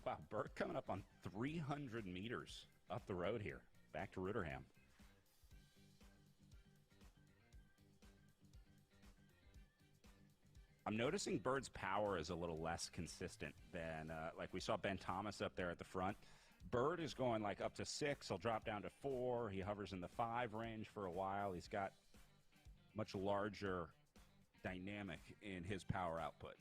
Wow, Burt coming up on 300 meters up the road here, back to Rooterham. I'm noticing Bird's power is a little less consistent than, like we saw Ben Thomas up there at the front. Bird is going like up to 6. He'll drop down to 4. He hovers in the 5 range for a while. He's got much larger dynamic in his power output.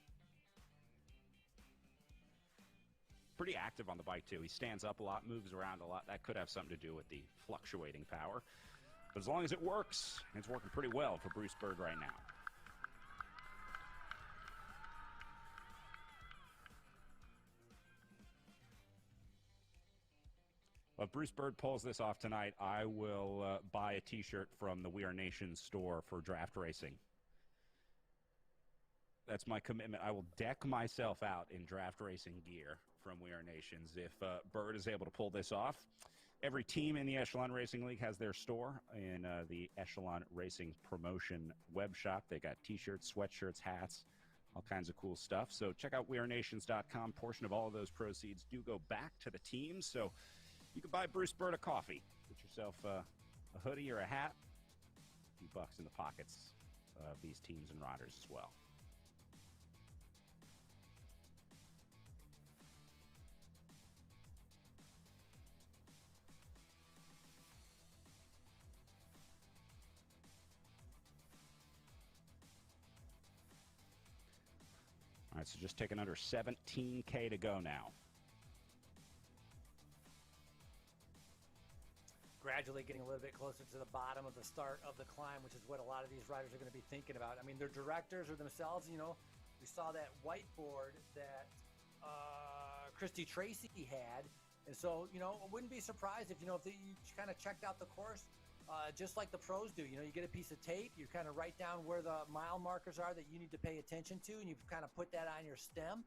Pretty active on the bike, too. He stands up a lot, moves around a lot. That could have something to do with the fluctuating power. But as long as it works, it's working pretty well for Bruce Bird right now. Well, if Bruce Bird pulls this off tonight, I will buy a T-shirt from the We Are Nations store for draft racing. That's my commitment. I will deck myself out in draft racing gear from We Are Nations if Bird is able to pull this off. Every team in the Echelon Racing League has their store in the Echelon Racing Promotion web shop. They got T-shirts, sweatshirts, hats, all kinds of cool stuff. So check out wearenations.com. Portion of all of those proceeds do go back to the team. So you can buy Bruce Bird a coffee. Get yourself a hoodie or a hat. A few bucks in the pockets of these teams and riders as well. All right, so just taking under 17K to go now. Gradually getting a little bit closer to the bottom of the start of the climb, which is what a lot of these riders are going to be thinking about. I mean, their directors or themselves, you know, we saw that whiteboard that Christy Tracy had. And so, you know, I wouldn't be surprised if, you know, if you kind of checked out the course just like the pros do. You know, you get a piece of tape, you kind of write down where the mile markers are that you need to pay attention to, and you kind of put that on your stem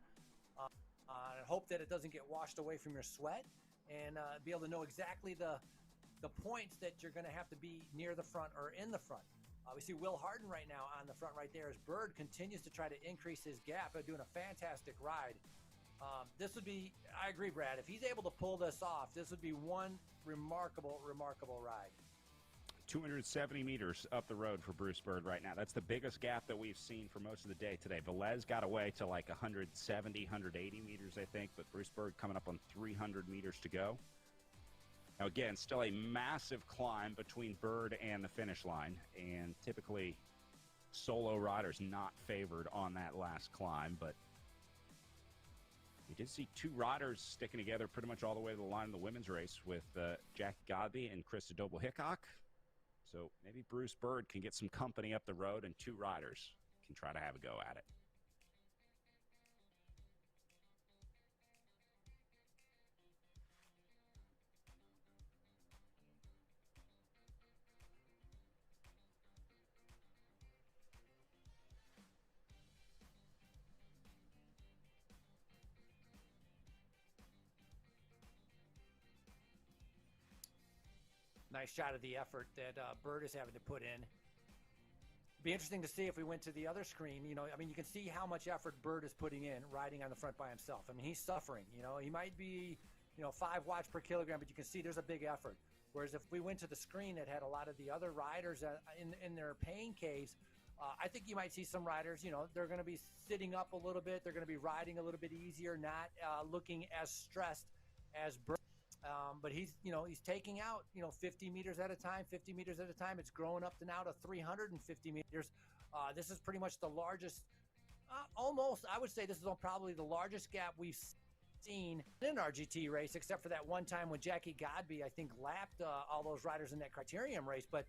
and hope that it doesn't get washed away from your sweat, and be able to know exactly the points that you're going to have to be near the front or in the front. We see Will Harden right now on the front right there as Bird continues to try to increase his gap, doing a fantastic ride. This would be, I agree, Brad, if he's able to pull this off, this would be one remarkable, remarkable ride. 270 meters up the road for Bruce Bird right now. That's the biggest gap that we've seen for most of the day today. Velez got away to like 170, 180 meters, I think, but Bruce Bird coming up on 300 meters to go. Now, again, still a massive climb between Bird and the finish line, and typically solo riders not favored on that last climb, but we did see two riders sticking together pretty much all the way to the line of the women's race with Jack Godby and Krista Doble-Hickok. So maybe Bruce Bird can get some company up the road, and two riders can try to have a go at it. Nice shot of the effort that Bird is having to put in. Be interesting to see if we went to the other screen. You know, I mean, you can see how much effort Bird is putting in riding on the front by himself. I mean, he's suffering. You know, he might be, 5 watts per kilogram, but you can see there's a big effort. Whereas if we went to the screen that had a lot of the other riders in their pain caves, I think you might see some riders, they're going to be sitting up a little bit. They're going to be riding a little bit easier, not looking as stressed as Bird. But he's taking out, 50 meters at a time, 50 meters at a time. It's growing up to now to 350 meters. This is pretty much the largest, almost, I would say this is probably the largest gap we've seen in an RGT race, except for that one time when Jackie Godby, I think, lapped all those riders in that Criterium race. But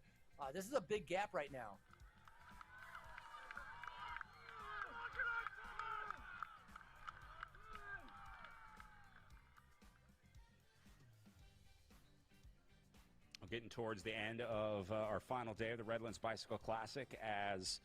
this is a big gap right now. Getting towards the end of our final day of the Redlands Bicycle Classic as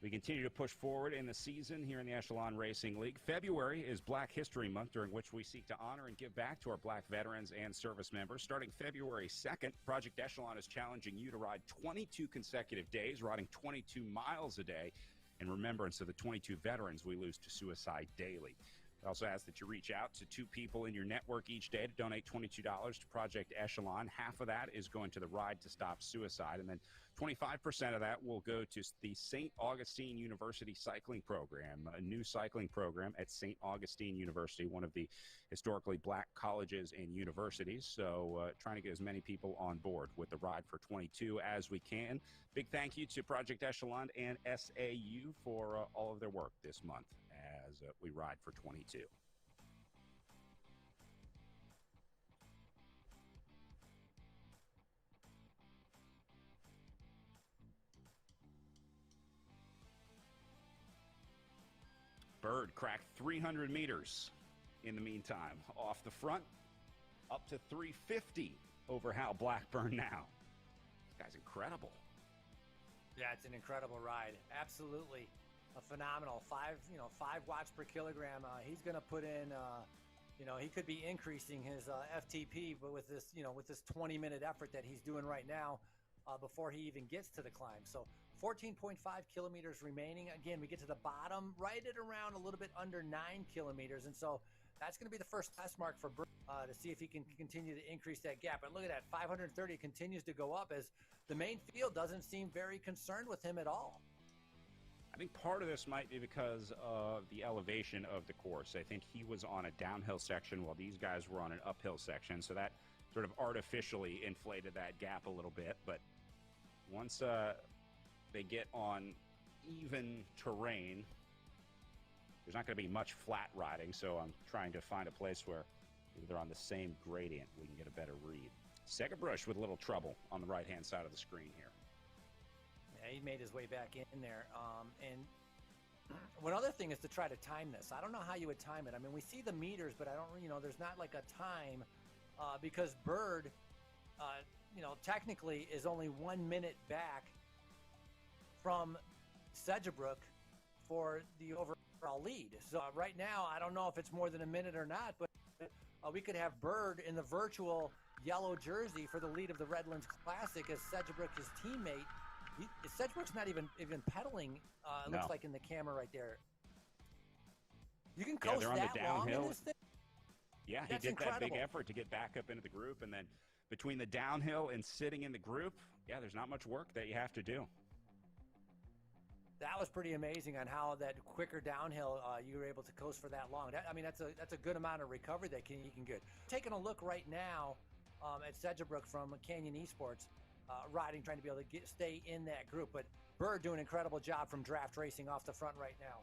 we continue to push forward in the season here in the Echelon Racing League. February is Black History Month, during which we seek to honor and give back to our Black veterans and service members. Starting February 2nd, Project Echelon is challenging you to ride 22 consecutive days, riding 22 miles a day, in remembrance of the 22 veterans we lose to suicide daily. I also ask that you reach out to 2 people in your network each day to donate $22 to Project Echelon. Half of that is going to the Ride to Stop Suicide, and then 25% of that will go to the St. Augustine University Cycling Program, a new cycling program at St. Augustine University, one of the historically Black colleges and universities. So trying to get as many people on board with the Ride for 22 as we can. Big thank you to Project Echelon and SAU for all of their work this month as we ride for 22. Bird cracked 300 meters in the meantime. Off the front, up to 350 over Hal Blackburn now. This guy's incredible. Yeah, it's an incredible ride. Absolutely. A phenomenal 5 watts per kilogram. He's going to put in, he could be increasing his FTP, but with this 20-minute effort that he's doing right now before he even gets to the climb. So 14.5 kilometers remaining. Again, we get to the bottom right at around a little bit under 9 kilometers. And so that's going to be the first test mark for Bird to see if he can continue to increase that gap. But look at that, 530 continues to go up as the main field doesn't seem very concerned with him at all. I think part of this might be because of the elevation of the course. I think he was on a downhill section while these guys were on an uphill section, so that sort of artificially inflated that gap a little bit. But once they get on even terrain, there's not going to be much flat riding, so I'm trying to find a place where maybe they're on the same gradient, we can get a better read. Segabrush with a little trouble on the right-hand side of the screen here. He made his way back in there. And one other thing is to try to time this. I don't know how you would time it. I mean, we see the meters, but I don't, there's not like a time because Bird, technically is only 1 minute back from Sedgebrook for the overall lead. So right now, I don't know if it's more than a minute or not, but we could have Bird in the virtual yellow jersey for the lead of the Redlands Classic as Sedgebrook, his teammate. Sedgebrook's not even pedaling, it looks like in the camera right there. You can coast that long in this thing? Yeah, he did that big effort to get back up into the group, and then between the downhill and sitting in the group, yeah, there's not much work that you have to do. That was pretty amazing on how that quicker downhill you were able to coast for that long. That's a good amount of recovery that he can get. Taking a look right now at Sedgebrook from Canyon Esports. Riding, trying to be able to stay in that group. But Bird doing an incredible job from draft racing off the front right now.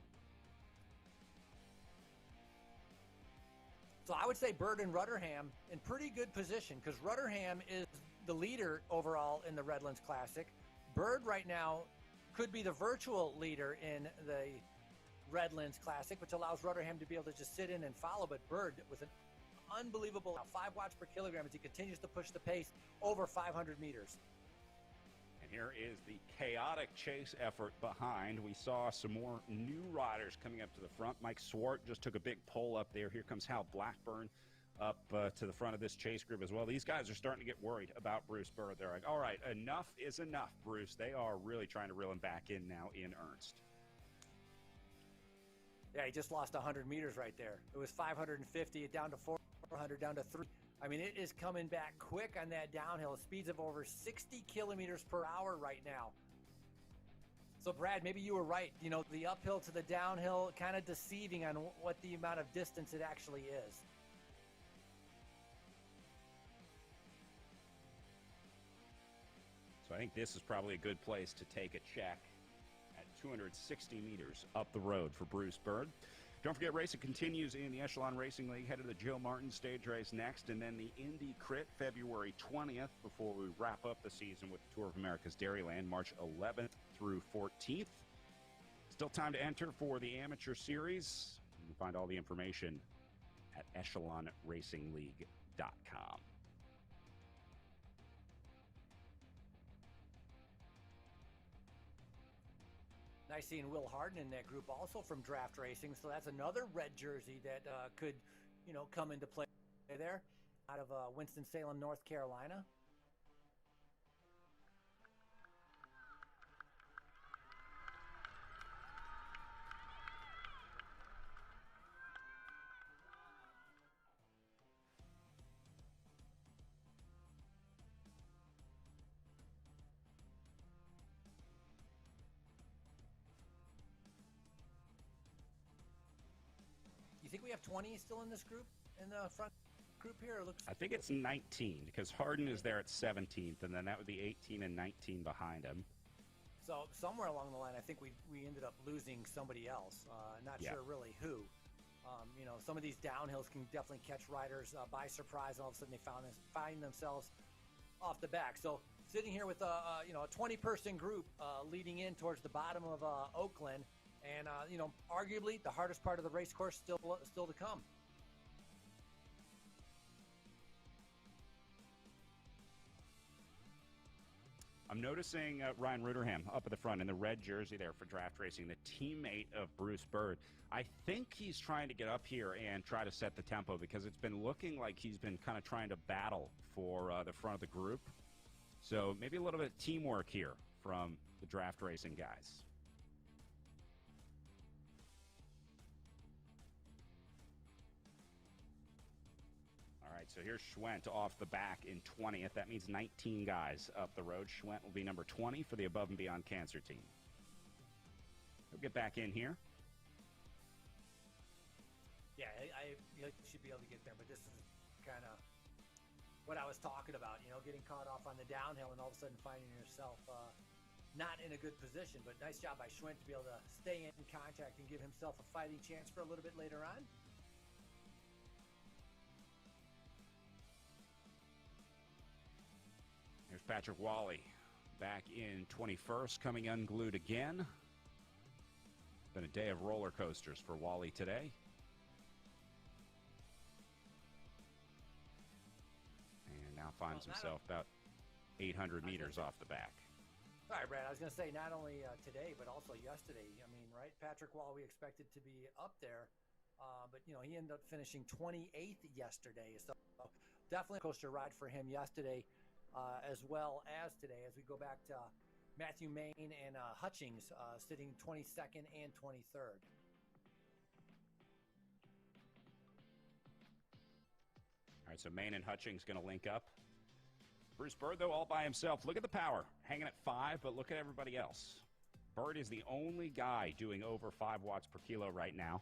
So I would say Bird and Rudderham in pretty good position because Rudderham is the leader overall in the Redlands Classic. Bird right now could be the virtual leader in the Redlands Classic, which allows Rudderham to be able to just sit in and follow. But Bird with an unbelievable 5 watts per kilogram as he continues to push the pace over 500 meters. And here is the chaotic chase effort behind. We saw some more new riders coming up to the front. Mike Swart just took a big pull up there. Here comes Hal Blackburn up to the front of this chase group as well. These guys are starting to get worried about Bruce Bird. They're like, all right, enough is enough, Bruce. They are really trying to reel him back in now in earnest. Yeah, he just lost 100 meters right there. It was 550, down to 400, down to 3. I mean, it is coming back quick on that downhill. Speeds of over 60 kilometers per hour right now. So, Brad, maybe you were right. You know, the uphill to the downhill, kind of deceiving on what the amount of distance it actually is. So I think this is probably a good place to take a check at 260 meters up the road for Bruce Bird. Don't forget, racing continues in the Echelon Racing League. Headed to the Joe Martin stage race next, and then the Indy Crit February 20th before we wrap up the season with the Tour of America's Dairyland March 11th through 14th. Still time to enter for the Amateur Series. You can find all the information at echelonracingleague.com. Nice seeing Will Harden in that group also from Draft Racing. So that's another red jersey that could, you know, come into play there out of Winston-Salem, North Carolina. You think we have 20 still in this group, in the front group here? It looks. I think it's 19 because Harden is there at 17th, and then that would be 18 and 19 behind him. So somewhere along the line, I think we ended up losing somebody else. Not sure really who. You know, some of these downhills can definitely catch riders by surprise, and all of a sudden they find themselves off the back. So sitting here with a 20-person group leading in towards the bottom of Oakland. And, you know, arguably the hardest part of the race course still to come. I'm noticing Ryan Ruderham up at the front in the red jersey there for Draft Racing, the teammate of Bruce Bird. I think he's trying to get up here and try to set the tempo because it's been looking like he's been kind of trying to battle for the front of the group. So maybe a little bit of teamwork here from the Draft Racing guys. So here's Schwent off the back in 20th. That means 19 guys up the road. Schwent will be number 20 for the Above and Beyond Cancer team. He'll get back in here. Yeah, I should be able to get there, but this is kind of what I was talking about, you know, getting caught off on the downhill and all of a sudden finding yourself not in a good position. But nice job by Schwent to be able to stay in contact and give himself a fighting chance for a little bit later on. Here's Patrick Wally back in 21st, coming unglued again. Been a day of roller coasters for Wally today. And now finds himself about 800 meters off the back. All right, Brad, I was going to say not only today, but also yesterday. I mean, right, Patrick Wall, we expected to be up there, but, you know, he ended up finishing 28th yesterday. So definitely a coaster ride for him yesterday. As well as today, as we go back to Matthew Main and Hutchings sitting 22nd and 23rd. All right, so Main and Hutchings going to link up. Bruce Bird, though, all by himself. Look at the power, hanging at 5, but look at everybody else. Bird is the only guy doing over 5 watts per kilo right now.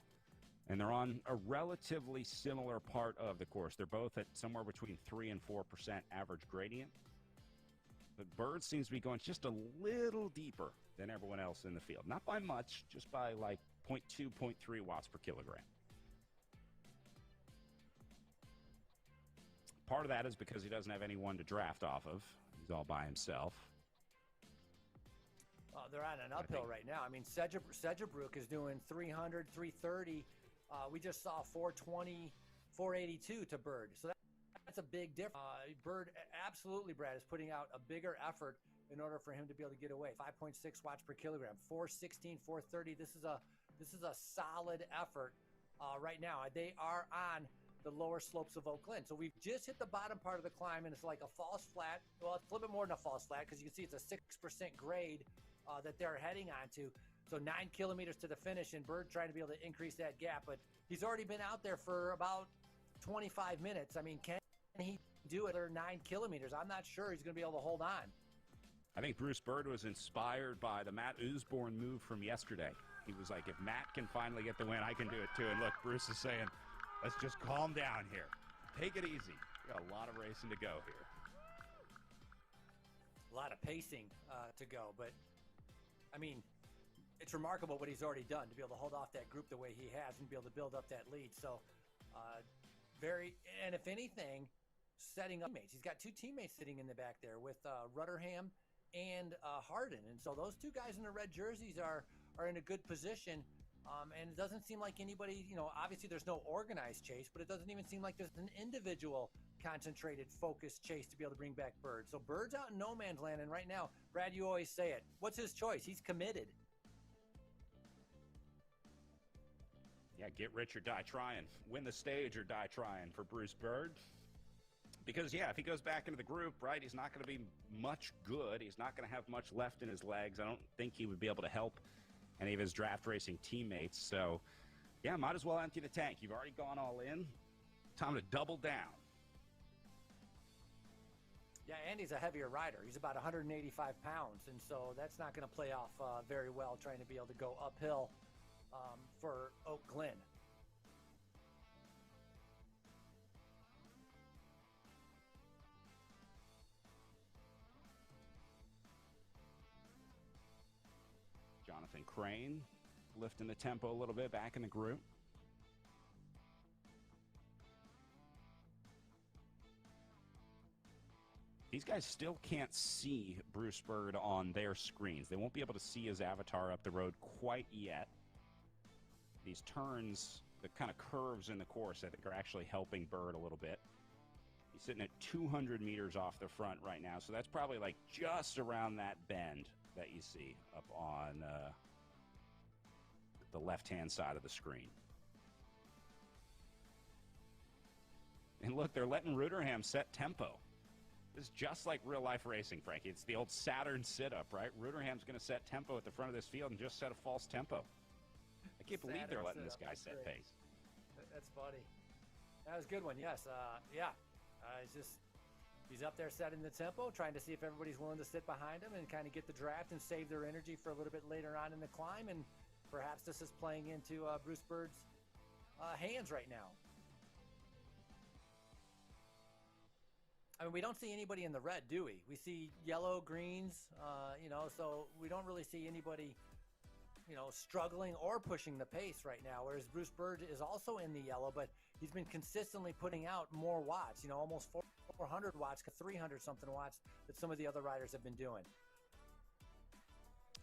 And they're on a relatively similar part of the course. They're both at somewhere between 3 and 4% average gradient. But Bird seems to be going just a little deeper than everyone else in the field. Not by much, just by like 0.2, 0.3 watts per kilogram. Part of that is because he doesn't have anyone to draft off of. He's all by himself. They're on an uphill right now. I mean, Sedgebrook is doing 300, 330. We just saw 420, 482 to Bird. So that's a big difference. Bird, absolutely, Brad, is putting out a bigger effort in order for him to be able to get away. 5.6 watts per kilogram, 416, 430. This is a solid effort right now. They are on the lower slopes of Oak Glen. So we've just hit the bottom part of the climb, and it's like a false flat. Well, it's a little bit more than a false flat because you can see it's a 6% grade that they're heading onto. So 9 kilometers to the finish, and Bird trying to be able to increase that gap. But he's already been out there for about 25 minutes. I mean, can he do it or 9 kilometers? I'm not sure he's going to be able to hold on. I think Bruce Bird was inspired by the Matt Usborne move from yesterday. He was like, if Matt can finally get the win, I can do it too. And look, Bruce is saying, let's just calm down here. Take it easy. We got a lot of racing to go here. A lot of pacing to go. But, I mean, it's remarkable what he's already done to be able to hold off that group the way he has and be able to build up that lead. So, and if anything, setting up teammates. He's got 2 teammates sitting in the back there with Rutherham and Harden. And so those 2 guys in the red jerseys are in a good position. And it doesn't seem like anybody, obviously there's no organized chase, but it doesn't even seem like there's an individual concentrated, focused chase to be able to bring back Bird. So Bird's out in no man's land. And right now, Brad, you always say it. What's his choice? He's committed. Yeah, get rich or die trying. Win the stage or die trying for Bruce Bird. Because, yeah, if he goes back into the group, right, he's not going to be much good. He's not going to have much left in his legs. I don't think he would be able to help any of his draft racing teammates. So, yeah, might as well empty the tank. You've already gone all in. Time to double down. Yeah, and he's a heavier rider. He's about 185 pounds, and so that's not going to play off very well trying to be able to go uphill for Oak Glen. Jonathan Crane lifting the tempo a little bit back in the group. These guys still can't see Bruce Bird on their screens. They won't be able to see his avatar up the road quite yet. These turns, the kind of curves in the course, I think are actually helping Bird a little bit. He's sitting at 200 meters off the front right now, so that's probably like just around that bend that you see up on the left-hand side of the screen. And look, they're letting Ruderham set tempo. This is just like real-life racing, Frankie. It's the old Saturn sit-up, right? Ruderham's going to set tempo at the front of this field and just set a false tempo. I can't believe they're letting this guy set pace. That's funny. That was a good one, yes. He's up there setting the tempo, trying to see if everybody's willing to sit behind him and kind of get the draft and save their energy for a little bit later on in the climb. And perhaps this is playing into Bruce Bird's hands right now. I mean, we don't see anybody in the red, do we? We see yellow, greens, so we don't really see anybody, struggling or pushing the pace right now, whereas Bruce Bird is also in the yellow, but he's been consistently putting out more watts, almost 400 watts, 300-something watts that some of the other riders have been doing.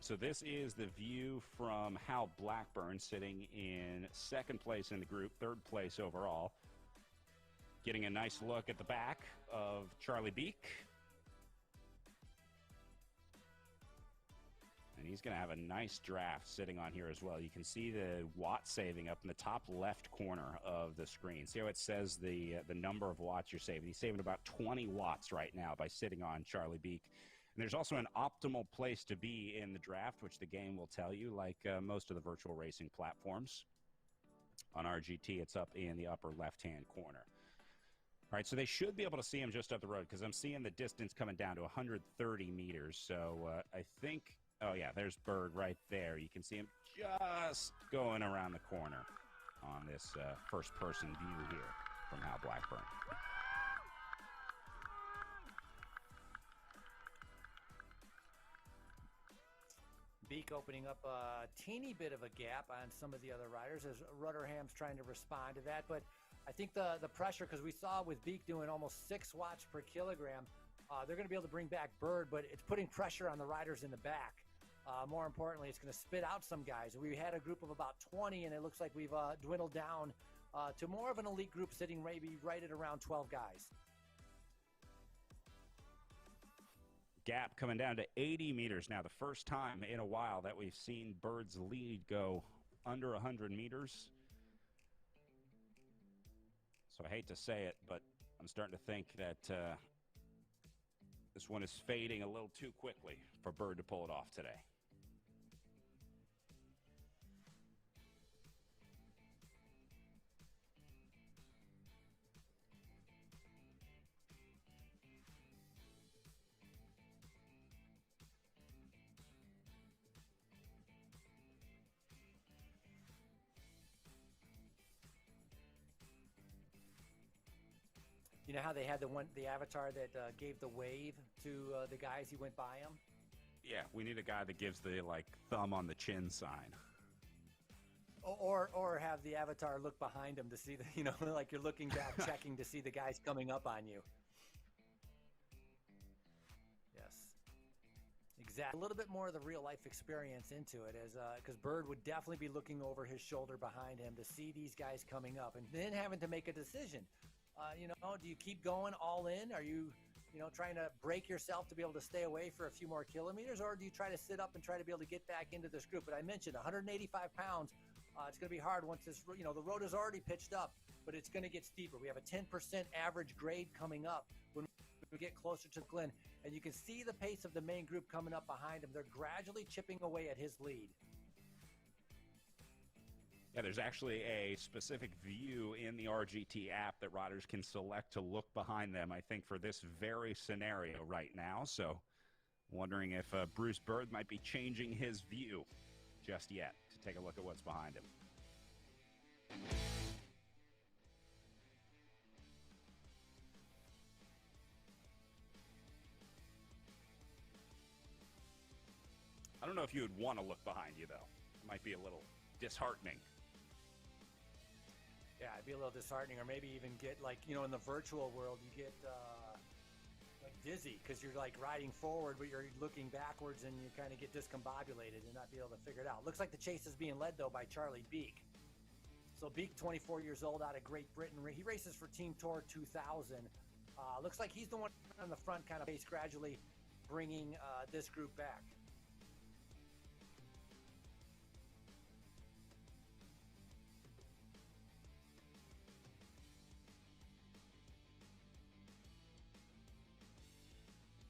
So this is the view from Hal Blackburn, sitting in second place in the group, third place overall. Getting a nice look at the back of Charlie Beek. And he's going to have a nice draft sitting on here as well. You can see the watt saving up in the top left corner of the screen. See how it says the number of watts you're saving? He's saving about 20 watts right now by sitting on Charlie Beek. And there's also an optimal place to be in the draft, which the game will tell you, like most of the virtual racing platforms. On RGT, it's up in the upper left-hand corner. All right, so they should be able to see him just up the road because I'm seeing the distance coming down to 130 meters. So I think, oh yeah, there's Bird right there. You can see him just going around the corner on this first-person view here from Hal Blackburn. Beek opening up a teeny bit of a gap on some of the other riders as Rutherham's trying to respond to that. But I think the pressure, because we saw with Beek doing almost 6 watts per kilogram, they're going to be able to bring back Bird, but it's putting pressure on the riders in the back. More importantly, it's going to spit out some guys. We had a group of about 20, and it looks like we've dwindled down to more of an elite group sitting maybe right at around 12 guys. Gap coming down to 80 meters now, the first time in a while that we've seen Bird's lead go under 100 meters. So I hate to say it, but I'm starting to think that this one is fading a little too quickly for Bird to pull it off today. You know how they had the avatar that gave the wave to the guys he went by him? Yeah, we need a guy that gives the, like, thumb on the chin sign. Or have the avatar look behind him to see the, you know, like you're looking back, checking to see the guys coming up on you. Yes. Exactly. A little bit more of the real life experience into it, as because Bird would definitely be looking over his shoulder behind him to see these guys coming up, and then having to make a decision. You know, do you keep going all in? Are you, you know, trying to break yourself to be able to stay away for a few more kilometers, or do you try to sit up and try to be able to get back into this group? But I mentioned 185 pounds. It's going to be hard once this, you know, the road is already pitched up, but it's going to get steeper. We have a 10% average grade coming up when we get closer to Glen, and you can see the pace of the main group coming up behind him. They're gradually chipping away at his lead. Yeah, there's actually a specific view in the RGT app that riders can select to look behind them, I think, for this very scenario right now. So wondering if Bruce Bird might be changing his view just yet to take a look at what's behind him. I don't know if you would want to look behind you, though. It might be a little disheartening. Yeah, it'd be a little disheartening, or maybe even get, like, you know, in the virtual world, you get like dizzy because you're like riding forward, but you're looking backwards and you kind of get discombobulated and not be able to figure it out. Looks like the chase is being led, though, by Charlie Beek. So Beek, 24 years old, out of Great Britain. He races for Team Tour 2000. Looks like he's the one on the front kind of pace, gradually bringing this group back.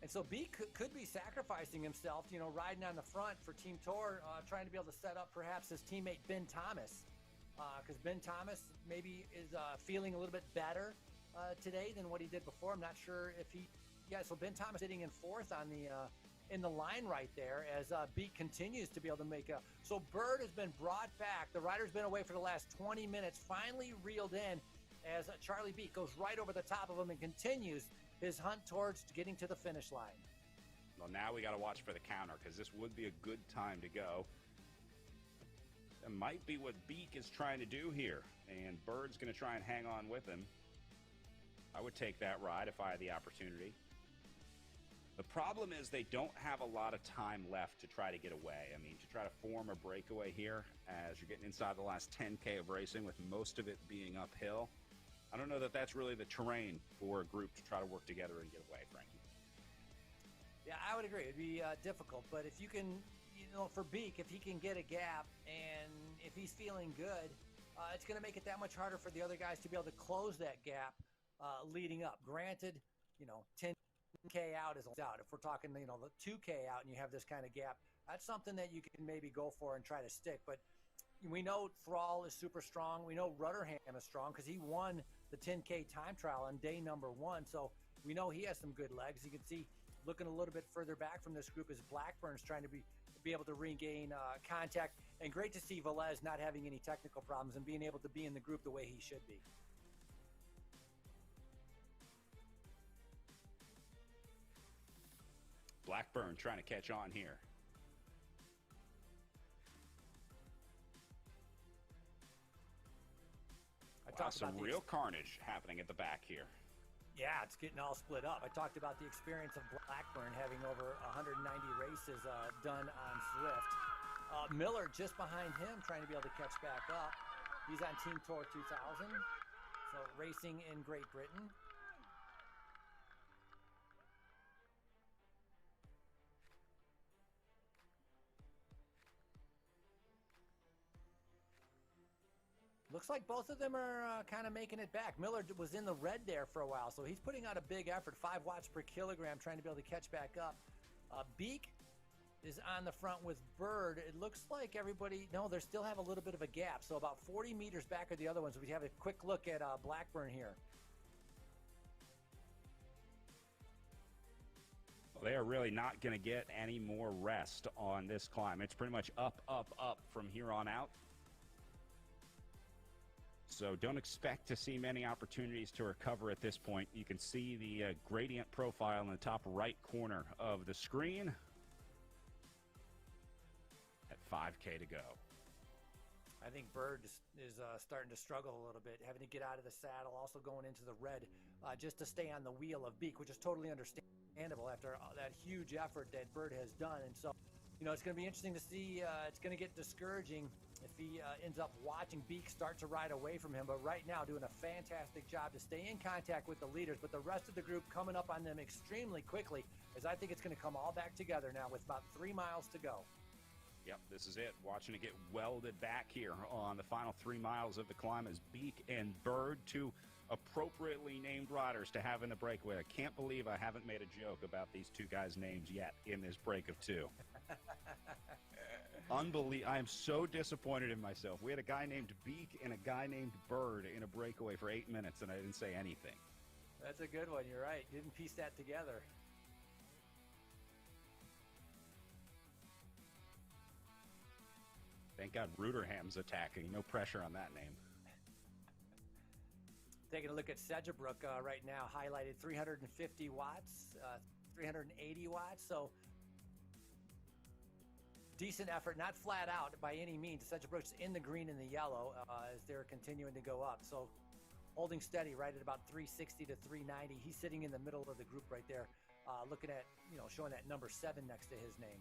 And so Beek could be sacrificing himself, you know, riding on the front for Team Tour, trying to be able to set up perhaps his teammate Ben Thomas, because Ben Thomas maybe is feeling a little bit better today than what he did before. I'm not sure if he, yeah. So Ben Thomas sitting in fourth on the in the line right there as Beek continues to be able to make a. So Bird has been brought back. The rider's been away for the last 20 minutes, finally reeled in as Charlie Beek goes right over the top of him and continues his hunt towards getting to the finish line. Well, now we got to watch for the counter, because this would be a good time to go. That might be what Beek is trying to do here, and Bird's going to try and hang on with him. I would take that ride if I had the opportunity. The problem is they don't have a lot of time left to try to get away. I mean, to try to form a breakaway here as you're getting inside the last 10K of racing, with most of it being uphill, I don't know that that's really the terrain for a group to try to work together and get away, Frankie. Yeah, I would agree. It'd be difficult, but if you can, you know, for Beek, if he can get a gap and if he's feeling good, it's going to make it that much harder for the other guys to be able to close that gap leading up. Granted, you know, 10K out is out. If we're talking, you know, the 2K out and you have this kind of gap, that's something that you can maybe go for and try to stick. But we know Thrall is super strong. We know Rudderham is strong because he won the 10K time trial on day number 1. So we know he has some good legs. You can see looking a little bit further back from this group is Blackburn's trying to be able to regain contact. And great to see Velez not having any technical problems and being able to be in the group the way he should be. Blackburn trying to catch on here. Wow, some real carnage happening at the back here. Yeah, it's getting all split up. I talked about the experience of Blackburn having over 190 races done on Swift. Miller just behind him trying to be able to catch back up. He's on Team Tour 2000, so racing in Great Britain. looks like both of them are kind of making it back. Miller was in the red there for a while, so he's putting out a big effort, 5 watts per kilogram, trying to be able to catch back up. Beak is on the front with Bird. It looks like everybody, no, they still have a little bit of a gap, so about 40 meters back are the other ones. We have a quick look at Blackburn here. They are really not going to get any more rest on this climb. It's pretty much up, up, up from here on out. So don't expect to see many opportunities to recover at this point. You can see the gradient profile in the top right corner of the screen at 5K to go. I think Bird is starting to struggle a little bit, having to get out of the saddle, also going into the red just to stay on the wheel of Beak, which is totally understandable after that huge effort that Bird has done. And so, you know, it's going to be interesting to see. It's going to get discouraging if he ends up watching Beak start to ride away from him. But right now, doing a fantastic job to stay in contact with the leaders, but the rest of the group coming up on them extremely quickly, as I think it's going to come all back together now with about 3 miles to go. Yep, this is it. Watching it get welded back here on the final 3 miles of the climb as Beak and Bird, two appropriately named riders to have in the breakaway. I can't believe I haven't made a joke about these two guys' names yet in this break of 2. Unbelievable. I am so disappointed in myself. We had a guy named Beak and a guy named Bird in a breakaway for 8 minutes, and I didn't say anything. That's a good one. You're right. Didn't piece that together. Thank God Ruderham's attacking. No pressure on that name. Taking a look at Sedgebrook right now, highlighted 350 watts, 380 watts. So decent effort, not flat out by any means. Sedgebrook's in the green and the yellow as they're continuing to go up. So holding steady right at about 360 to 390. He's sitting in the middle of the group right there, looking at, you know, showing that number 7 next to his name.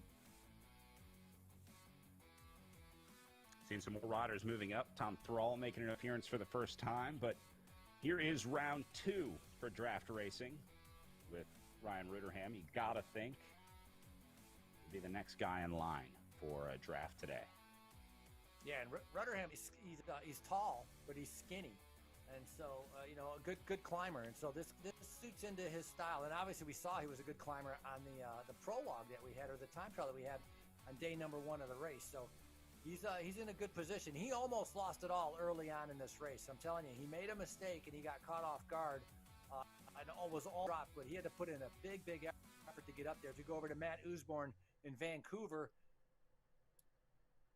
Seen some more riders moving up. Tom Thrall making an appearance for the first time, but here is round 2 for draft racing with Ryan Ruderham. You gotta think he'll be the next guy in line for a draft today. Yeah, and Ruderham, he's tall, but he's skinny, and so you know, a good climber. And so this suits into his style. And obviously, we saw he was a good climber on the prologue that we had, or the time trial that we had on day number 1 of the race. So he's in a good position. He almost lost it all early on in this race. I'm telling you, he made a mistake and he got caught off guard. And was all dropped, but he had to put in a big effort to get up there. If you go over to Matt Usborne in Vancouver,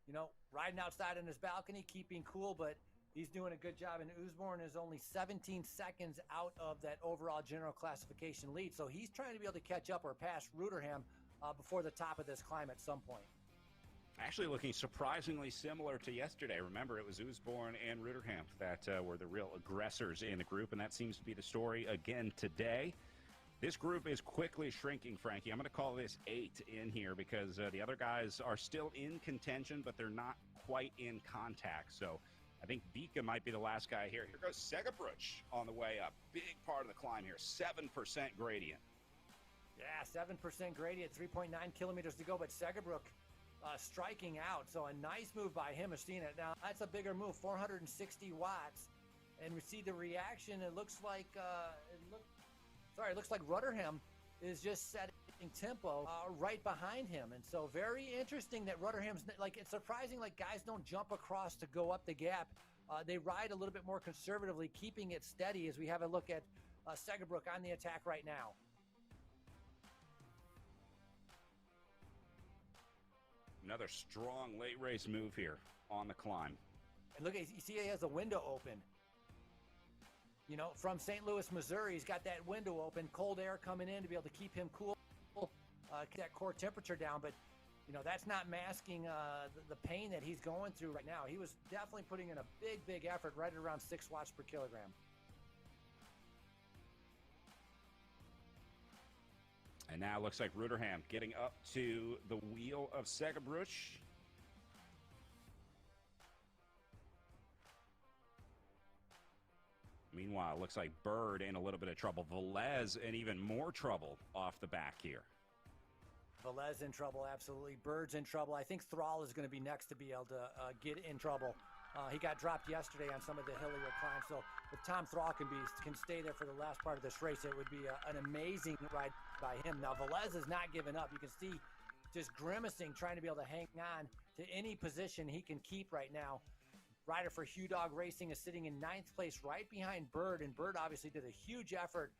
you know, riding outside on his balcony, keeping cool, but he's doing a good job. And Usborne is only 17 seconds out of that overall general classification lead. So he's trying to be able to catch up or pass Ruderham before the top of this climb at some point. Actually looking surprisingly similar to yesterday. Remember, it was Usborne and Ruderham that were the real aggressors in the group, and that seems to be the story again today. This group is quickly shrinking, Frankie. I'm going to call this 8 in here because the other guys are still in contention, but they're not quite in contact. So I think Beacon might be the last guy here. Here goes Segabruch on the way up. Big part of the climb here, 7% gradient. Yeah, 7% gradient, 3.9 kilometers to go, but Segabruch striking out. So a nice move by him. I've seen it. Now, that's a bigger move, 460 watts. And we see the reaction. It looks like, it looks like Ruderham is just setting tempo right behind him. And so very interesting that Rudderham's, like, it's surprising, like, guys don't jump across to go up the gap. They ride a little bit more conservatively, keeping it steady as we have a look at Segabruch on the attack right now. Another strong late race move here on the climb. And look, you see he has a window open. You know, from St. Louis, Missouri, he's got that window open, cold air coming in to be able to keep him cool, keep that core temperature down. But, you know, that's not masking the pain that he's going through right now. He was definitely putting in a big effort right at around 6 watts per kilogram. And now it looks like Ruderham getting up to the wheel of Segabruch. Meanwhile, it looks like Bird in a little bit of trouble. Velez in even more trouble off the back here. Velez in trouble, absolutely. Bird's in trouble. I think Thrall is going to be next to be able to get in trouble He got dropped yesterday on some of the hillier climbs. So if Tom Thrall can stay there for the last part of this race, it would be an amazing ride by him. Now, Velez is not giving up. You can see just grimacing, trying to be able to hang on to any position he can keep right now. Rider for Hugh Dog Racing is sitting in 9th place right behind Bird, and Bird obviously did a huge effort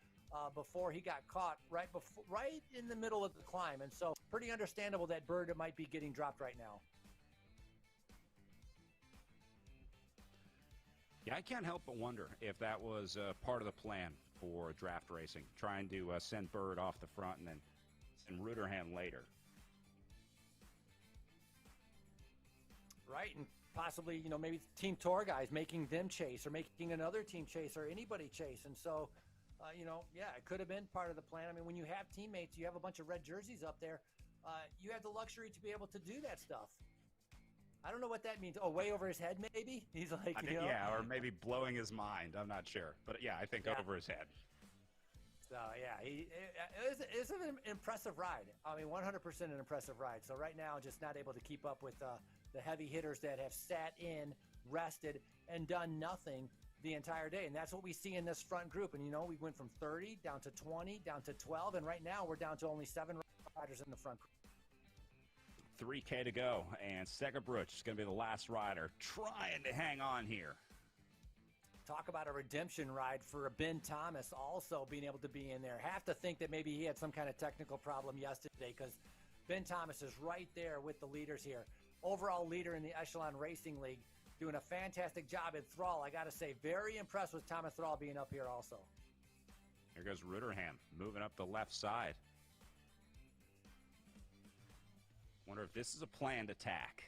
before he got caught right in the middle of the climb. And so pretty understandable that Bird might be getting dropped right now. Yeah, I can't help but wonder if that was part of the plan for draft racing, trying to send Bird off the front and then send Ruderham later. Right, and possibly, maybe Team Tour guys making them chase or making another team chase or anybody chase. And so, yeah, it could have been part of the plan. I mean, when you have teammates, you have a bunch of red jerseys up there, you have the luxury to be able to do that stuff. I don't know what that means. Oh, way over his head, maybe? He's like, Yeah, or maybe blowing his mind. I'm not sure. But, yeah, I think over his head. So, yeah, it's an impressive ride. I mean, 100% an impressive ride. So right now, just not able to keep up with the heavy hitters that have sat in, rested, and done nothing the entire day. And that's what we see in this front group. And, we went from 30 down to 20, down to 12. And right now, we're down to only 7 riders in the front group. 3K to go, and Segerbruch is going to be the last rider trying to hang on here. Talk about a redemption ride for Ben Thomas also being able to be in there. Have to think that maybe he had some kind of technical problem yesterday, because Ben Thomas is right there with the leaders here. Overall leader in the Echelon Racing League, doing a fantastic job. And Thrall, I got to say, very impressed with Thomas Thrall being up here also. Here goes Ruderham moving up the left side. Wonder if this is a planned attack.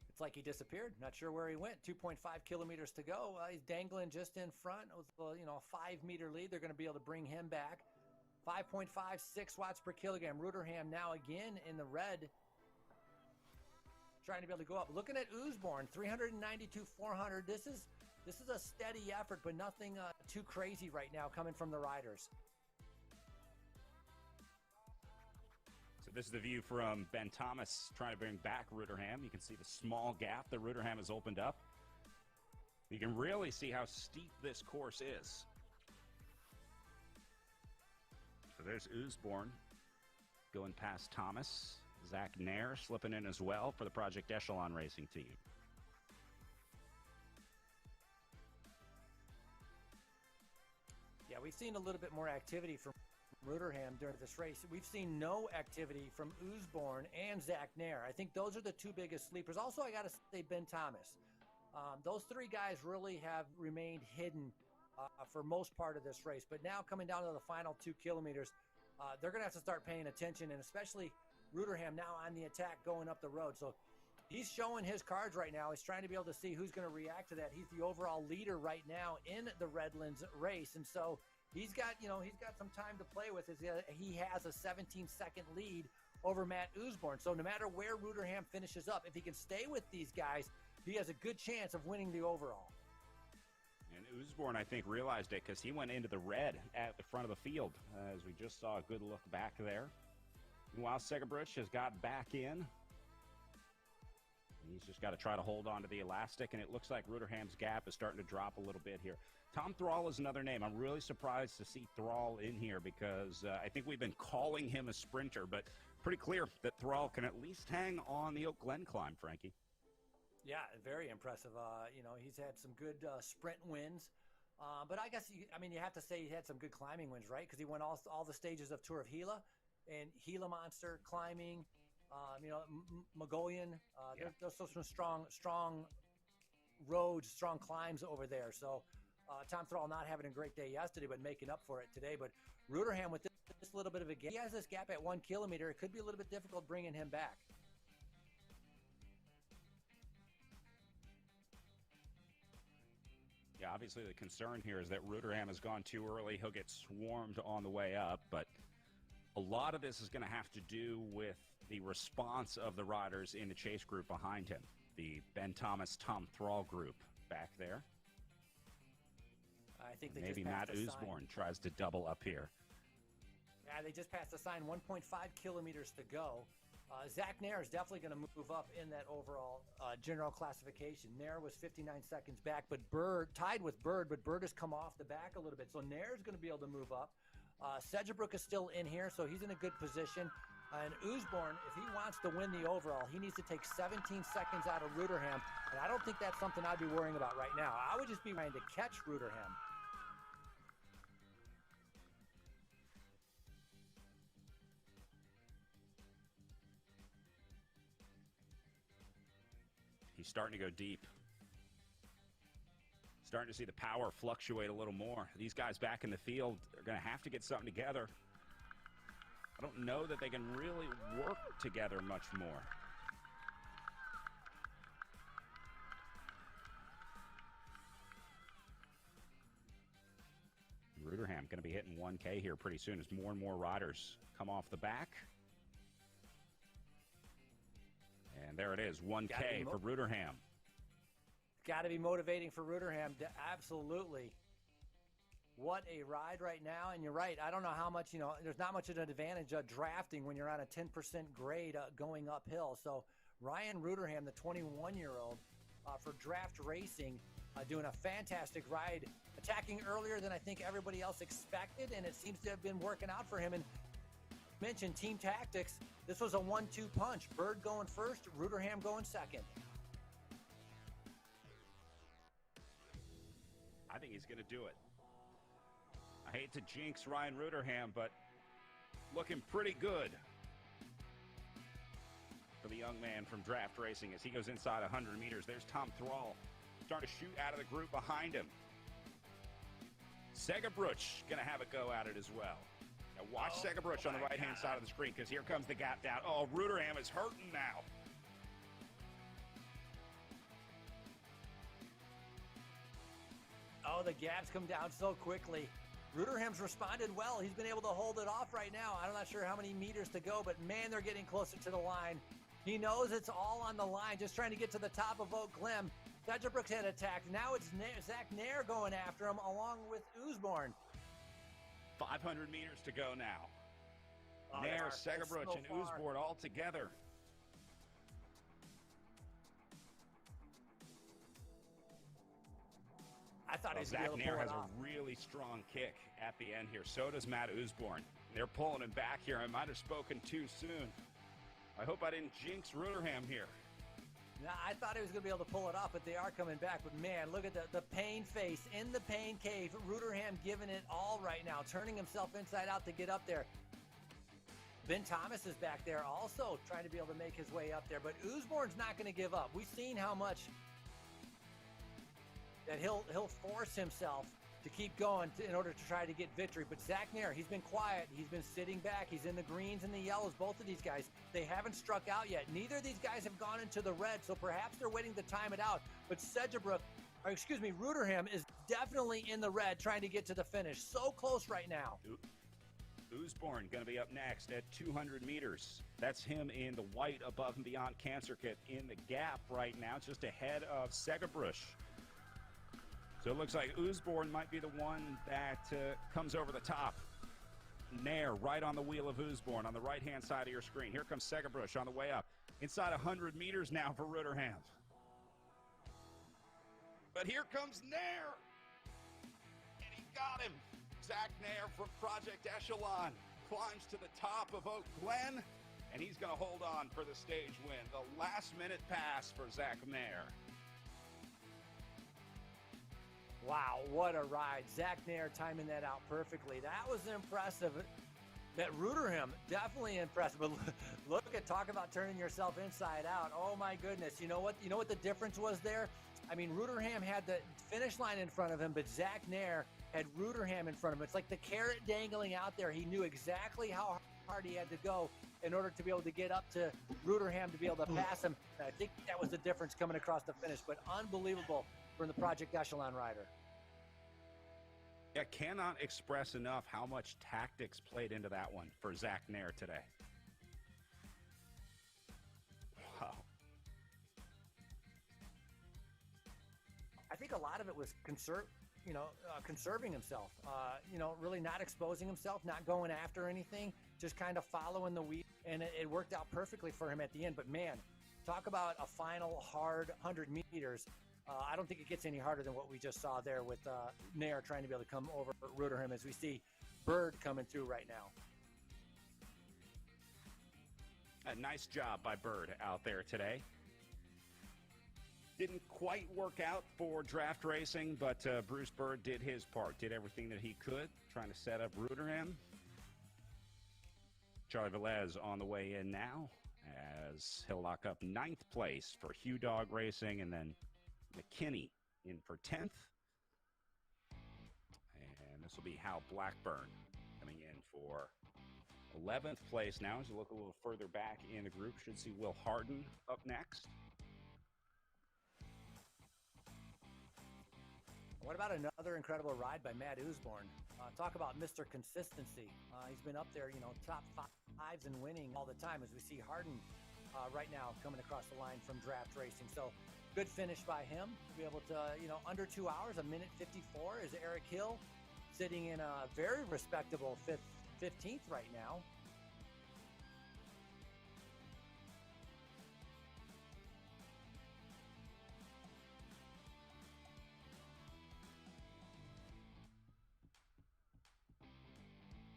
It's like he disappeared. Not sure where he went. 2.5 kilometers to go. He's dangling just in front with a 5-meter lead. They're going to be able to bring him back. 5.56 watts per kilogram. Ruderham now again in the red, trying to be able to go up. Looking at Usborne, 392,400. This is a steady effort, but nothing too crazy right now coming from the riders. So this is the view from Ben Thomas trying to bring back Ruderham. You can see the small gap that Ruderham has opened up. You can really see how steep this course is. So there's Usborne going past Thomas. Zach Nair slipping in as well for the Project Echelon racing team. Yeah, we've seen a little bit more activity from Ruderham during this race. We've seen no activity from Usborne and Zach Nair. I think those are the two biggest sleepers. Also, I got to say Ben Thomas. Those three guys really have remained hidden for most part of this race. But now coming down to the final 2 kilometers, they're going to have to start paying attention, and especially Ruderham now on the attack going up the road. So he's showing his cards right now. He's trying to be able to see who's going to react to that. He's the overall leader right now in the Redlands race, and so he's got some time to play with. He has a 17-second lead over Matt Usborne. So no matter where Ruderham finishes up, if he can stay with these guys, he has a good chance of winning the overall. And Usborne, I think, realized it because he went into the red at the front of the field, as we just saw a good look back there. Meanwhile, Segerbruch has got back in. He's just got to try to hold on to the elastic, and it looks like Ruderham's gap is starting to drop a little bit here. Tom Thrall is another name. I'm really surprised to see Thrall in here because I think we've been calling him a sprinter, but pretty clear that Thrall can at least hang on the Oak Glen climb, Frankie. Yeah, very impressive. He's had some good sprint wins. But I guess, you have to say he had some good climbing wins, right? Because he won all the stages of Tour of Gila and Gila Monster climbing, Mongolian. There's some strong roads, strong climbs over there. So Tom Thrall not having a great day yesterday, but making up for it today. But Ruderham with this little bit of a gap. He has this gap at 1 kilometer. It could be a little bit difficult bringing him back. Yeah, obviously the concern here is that Ruderham has gone too early. He'll get swarmed on the way up, but a lot of this is going to have to do with the response of the riders in the chase group behind him. The Ben Thomas, Tom Thrall group back there. I think they maybe just Matt passed the Usborne sign. tries to double up here. Yeah, they just passed the sign. 1.5 kilometers to go. Zach Nair is definitely going to move up in that overall general classification. Nair was 59 seconds back, but Bird tied with Bird, but Bird has come off the back a little bit. So Nair is going to be able to move up. Sedgebrook is still in here, so he's in a good position. And Usborne, if he wants to win the overall, he needs to take 17 seconds out of Ruderham. And I don't think that's something I'd be worrying about right now. I would just be trying to catch Ruderham. He's starting to go deep. Starting to see the power fluctuate a little more. These guys back in the field are going to have to get something together. I don't know that they can really work together much more. Ruderham going to be hitting 1K here pretty soon as more and more riders come off the back. And there it is, 1K for Ruderham. Got to be motivating for Ruderham, absolutely. What a ride right now, and you're right. I don't know how much, there's not much of an advantage of drafting when you're on a 10% grade going uphill. So Ryan Ruderham, the 21-year-old, for draft racing, doing a fantastic ride, attacking earlier than I think everybody else expected, and it seems to have been working out for him. And mentioned team tactics, this was a 1-2 punch. Bird going first, Ruderham going second. I think he's going to do it. I hate to jinx Ryan Ruderham, but looking pretty good for the young man from draft racing as he goes inside 100 meters. There's Tom Thrall starting to shoot out of the group behind him. Segabruch going to have a go at it as well. Now watch Segabruch on the right-hand side of the screen because here comes the gap down. Oh, Ruderham is hurting now. Oh, the gaps come down so quickly. Ruderham's responded well. He's been able to hold it off right now. I'm not sure how many meters to go, but man, they're getting closer to the line. He knows it's all on the line, just trying to get to the top of Oak Glen. Sedgebrook's had attacked. Now it's Zach Nair going after him along with Usborne. 500 meters to go now. Oh, Nair, Segabruch, and Usborne all together. I thought he was Zach able to Nair pull has it off. a really strong kick at the end here. So does Matt Usborne. They're pulling him back here. I might have spoken too soon. I hope I didn't jinx Ruderham here. Now, I thought he was going to be able to pull it off, but they are coming back. But, man, look at the pain face in the pain cave. Ruderham giving it all right now, turning himself inside out to get up there. Ben Thomas is back there also trying to be able to make his way up there. But Usborne's not going to give up. We've seen how much that he'll force himself to keep going in order to try to get victory. But Zach Nair, he's been quiet. He's been sitting back. He's in the greens and the yellows. Both of these guys, they haven't struck out yet. Neither of these guys have gone into the red, so perhaps they're waiting to time it out. But Ruderham is definitely in the red trying to get to the finish. So close right now. Usborne going to be up next at 200 meters. That's him in the white above and beyond cancer kit in the gap right now, just ahead of Segabruch. So it looks like Usborne might be the one that comes over the top. Nair right on the wheel of Usborne on the right-hand side of your screen. Here comes Segabruch on the way up. Inside 100 meters now for Ruderham. But here comes Nair. And he got him. Zach Nair from Project Echelon climbs to the top of Oak Glen, and he's going to hold on for the stage win. The last-minute pass for Zach Nair. Wow, what a ride. Zach Nair timing that out perfectly. That was impressive. That Ruderham, definitely impressive. But talk about turning yourself inside out. Oh my goodness. You know what the difference was there? I mean, Ruderham had the finish line in front of him, but Zach Nair had Ruderham in front of him. It's like the carrot dangling out there. He knew exactly how hard he had to go in order to be able to get up to Ruderham to be able to pass him. And I think that was the difference coming across the finish, but unbelievable from the Project Echelon rider. I cannot express enough how much tactics played into that one for Zach Nair today. Wow. I think a lot of it was conserving himself, really not exposing himself, not going after anything. just kind of following the wheel, and it worked out perfectly for him at the end. But man, talk about a final hard 100 meters. I don't think it gets any harder than what we just saw there with Nair trying to be able to come over Ruderham, as we see Bird coming through right now. A nice job by Bird out there today. Didn't quite work out for draft racing, but Bruce Bird did his part, did everything that he could, trying to set up Ruderham. Charlie Velez on the way in now, as he'll lock up 9th place for Hugh Dog Racing, and then McKinney in for 10th. And this will be Hal Blackburn coming in for 11th place now. As you look a little further back in the group, should see Will Harden up next. What about another incredible ride by Matt Usborne? Talk about Mr. Consistency. He's been up there, top fives and winning all the time, as we see Harden right now coming across the line from draft racing. So good finish by him to be able to, under 2 hours, 1:54 is Eric Hill sitting in a very respectable 15th right now.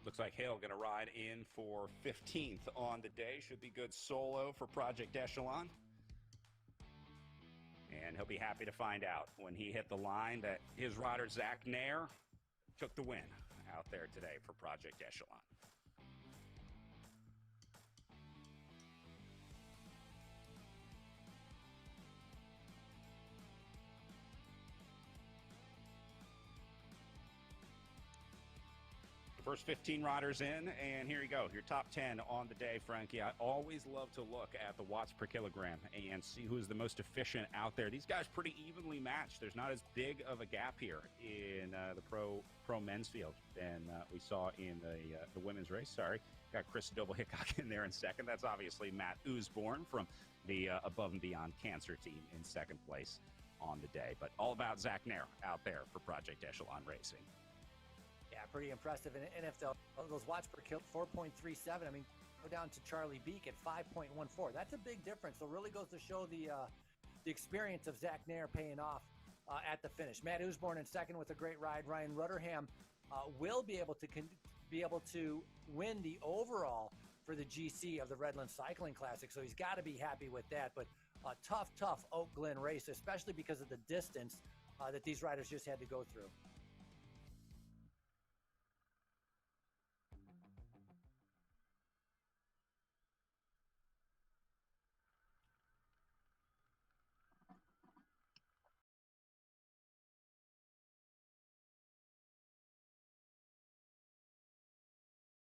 Looks like Hill going to ride in for 15th on the day. Should be good solo for Project Echelon. And he'll be happy to find out when he hit the line that his rider, Zach Nair, took the win out there today for Project Echelon. First 15 riders in, and here you go, your top 10 on the day, Frankie. I always love to look at the watts per kilogram and see who's the most efficient out there. These guys pretty evenly matched. There's not as big of a gap here in the pro men's field than we saw in the women's race. Sorry, got Chris Doble Hickok in there in second. That's obviously Matt Usborne from the Above and Beyond Cancer team in second place on the day. But all about Zach Nair out there for Project Echelon Racing. Yeah, pretty impressive. And if those watts per kill, 4.37, I mean, go down to Charlie Beek at 5.14. That's a big difference. So it really goes to show the experience of Zach Nair paying off at the finish. Matt Usborne in second with a great ride. Ryan Rudderham will be able to win the overall for the GC of the Redlands Cycling Classic. So he's got to be happy with that. But a tough Oak Glen race, especially because of the distance that these riders just had to go through.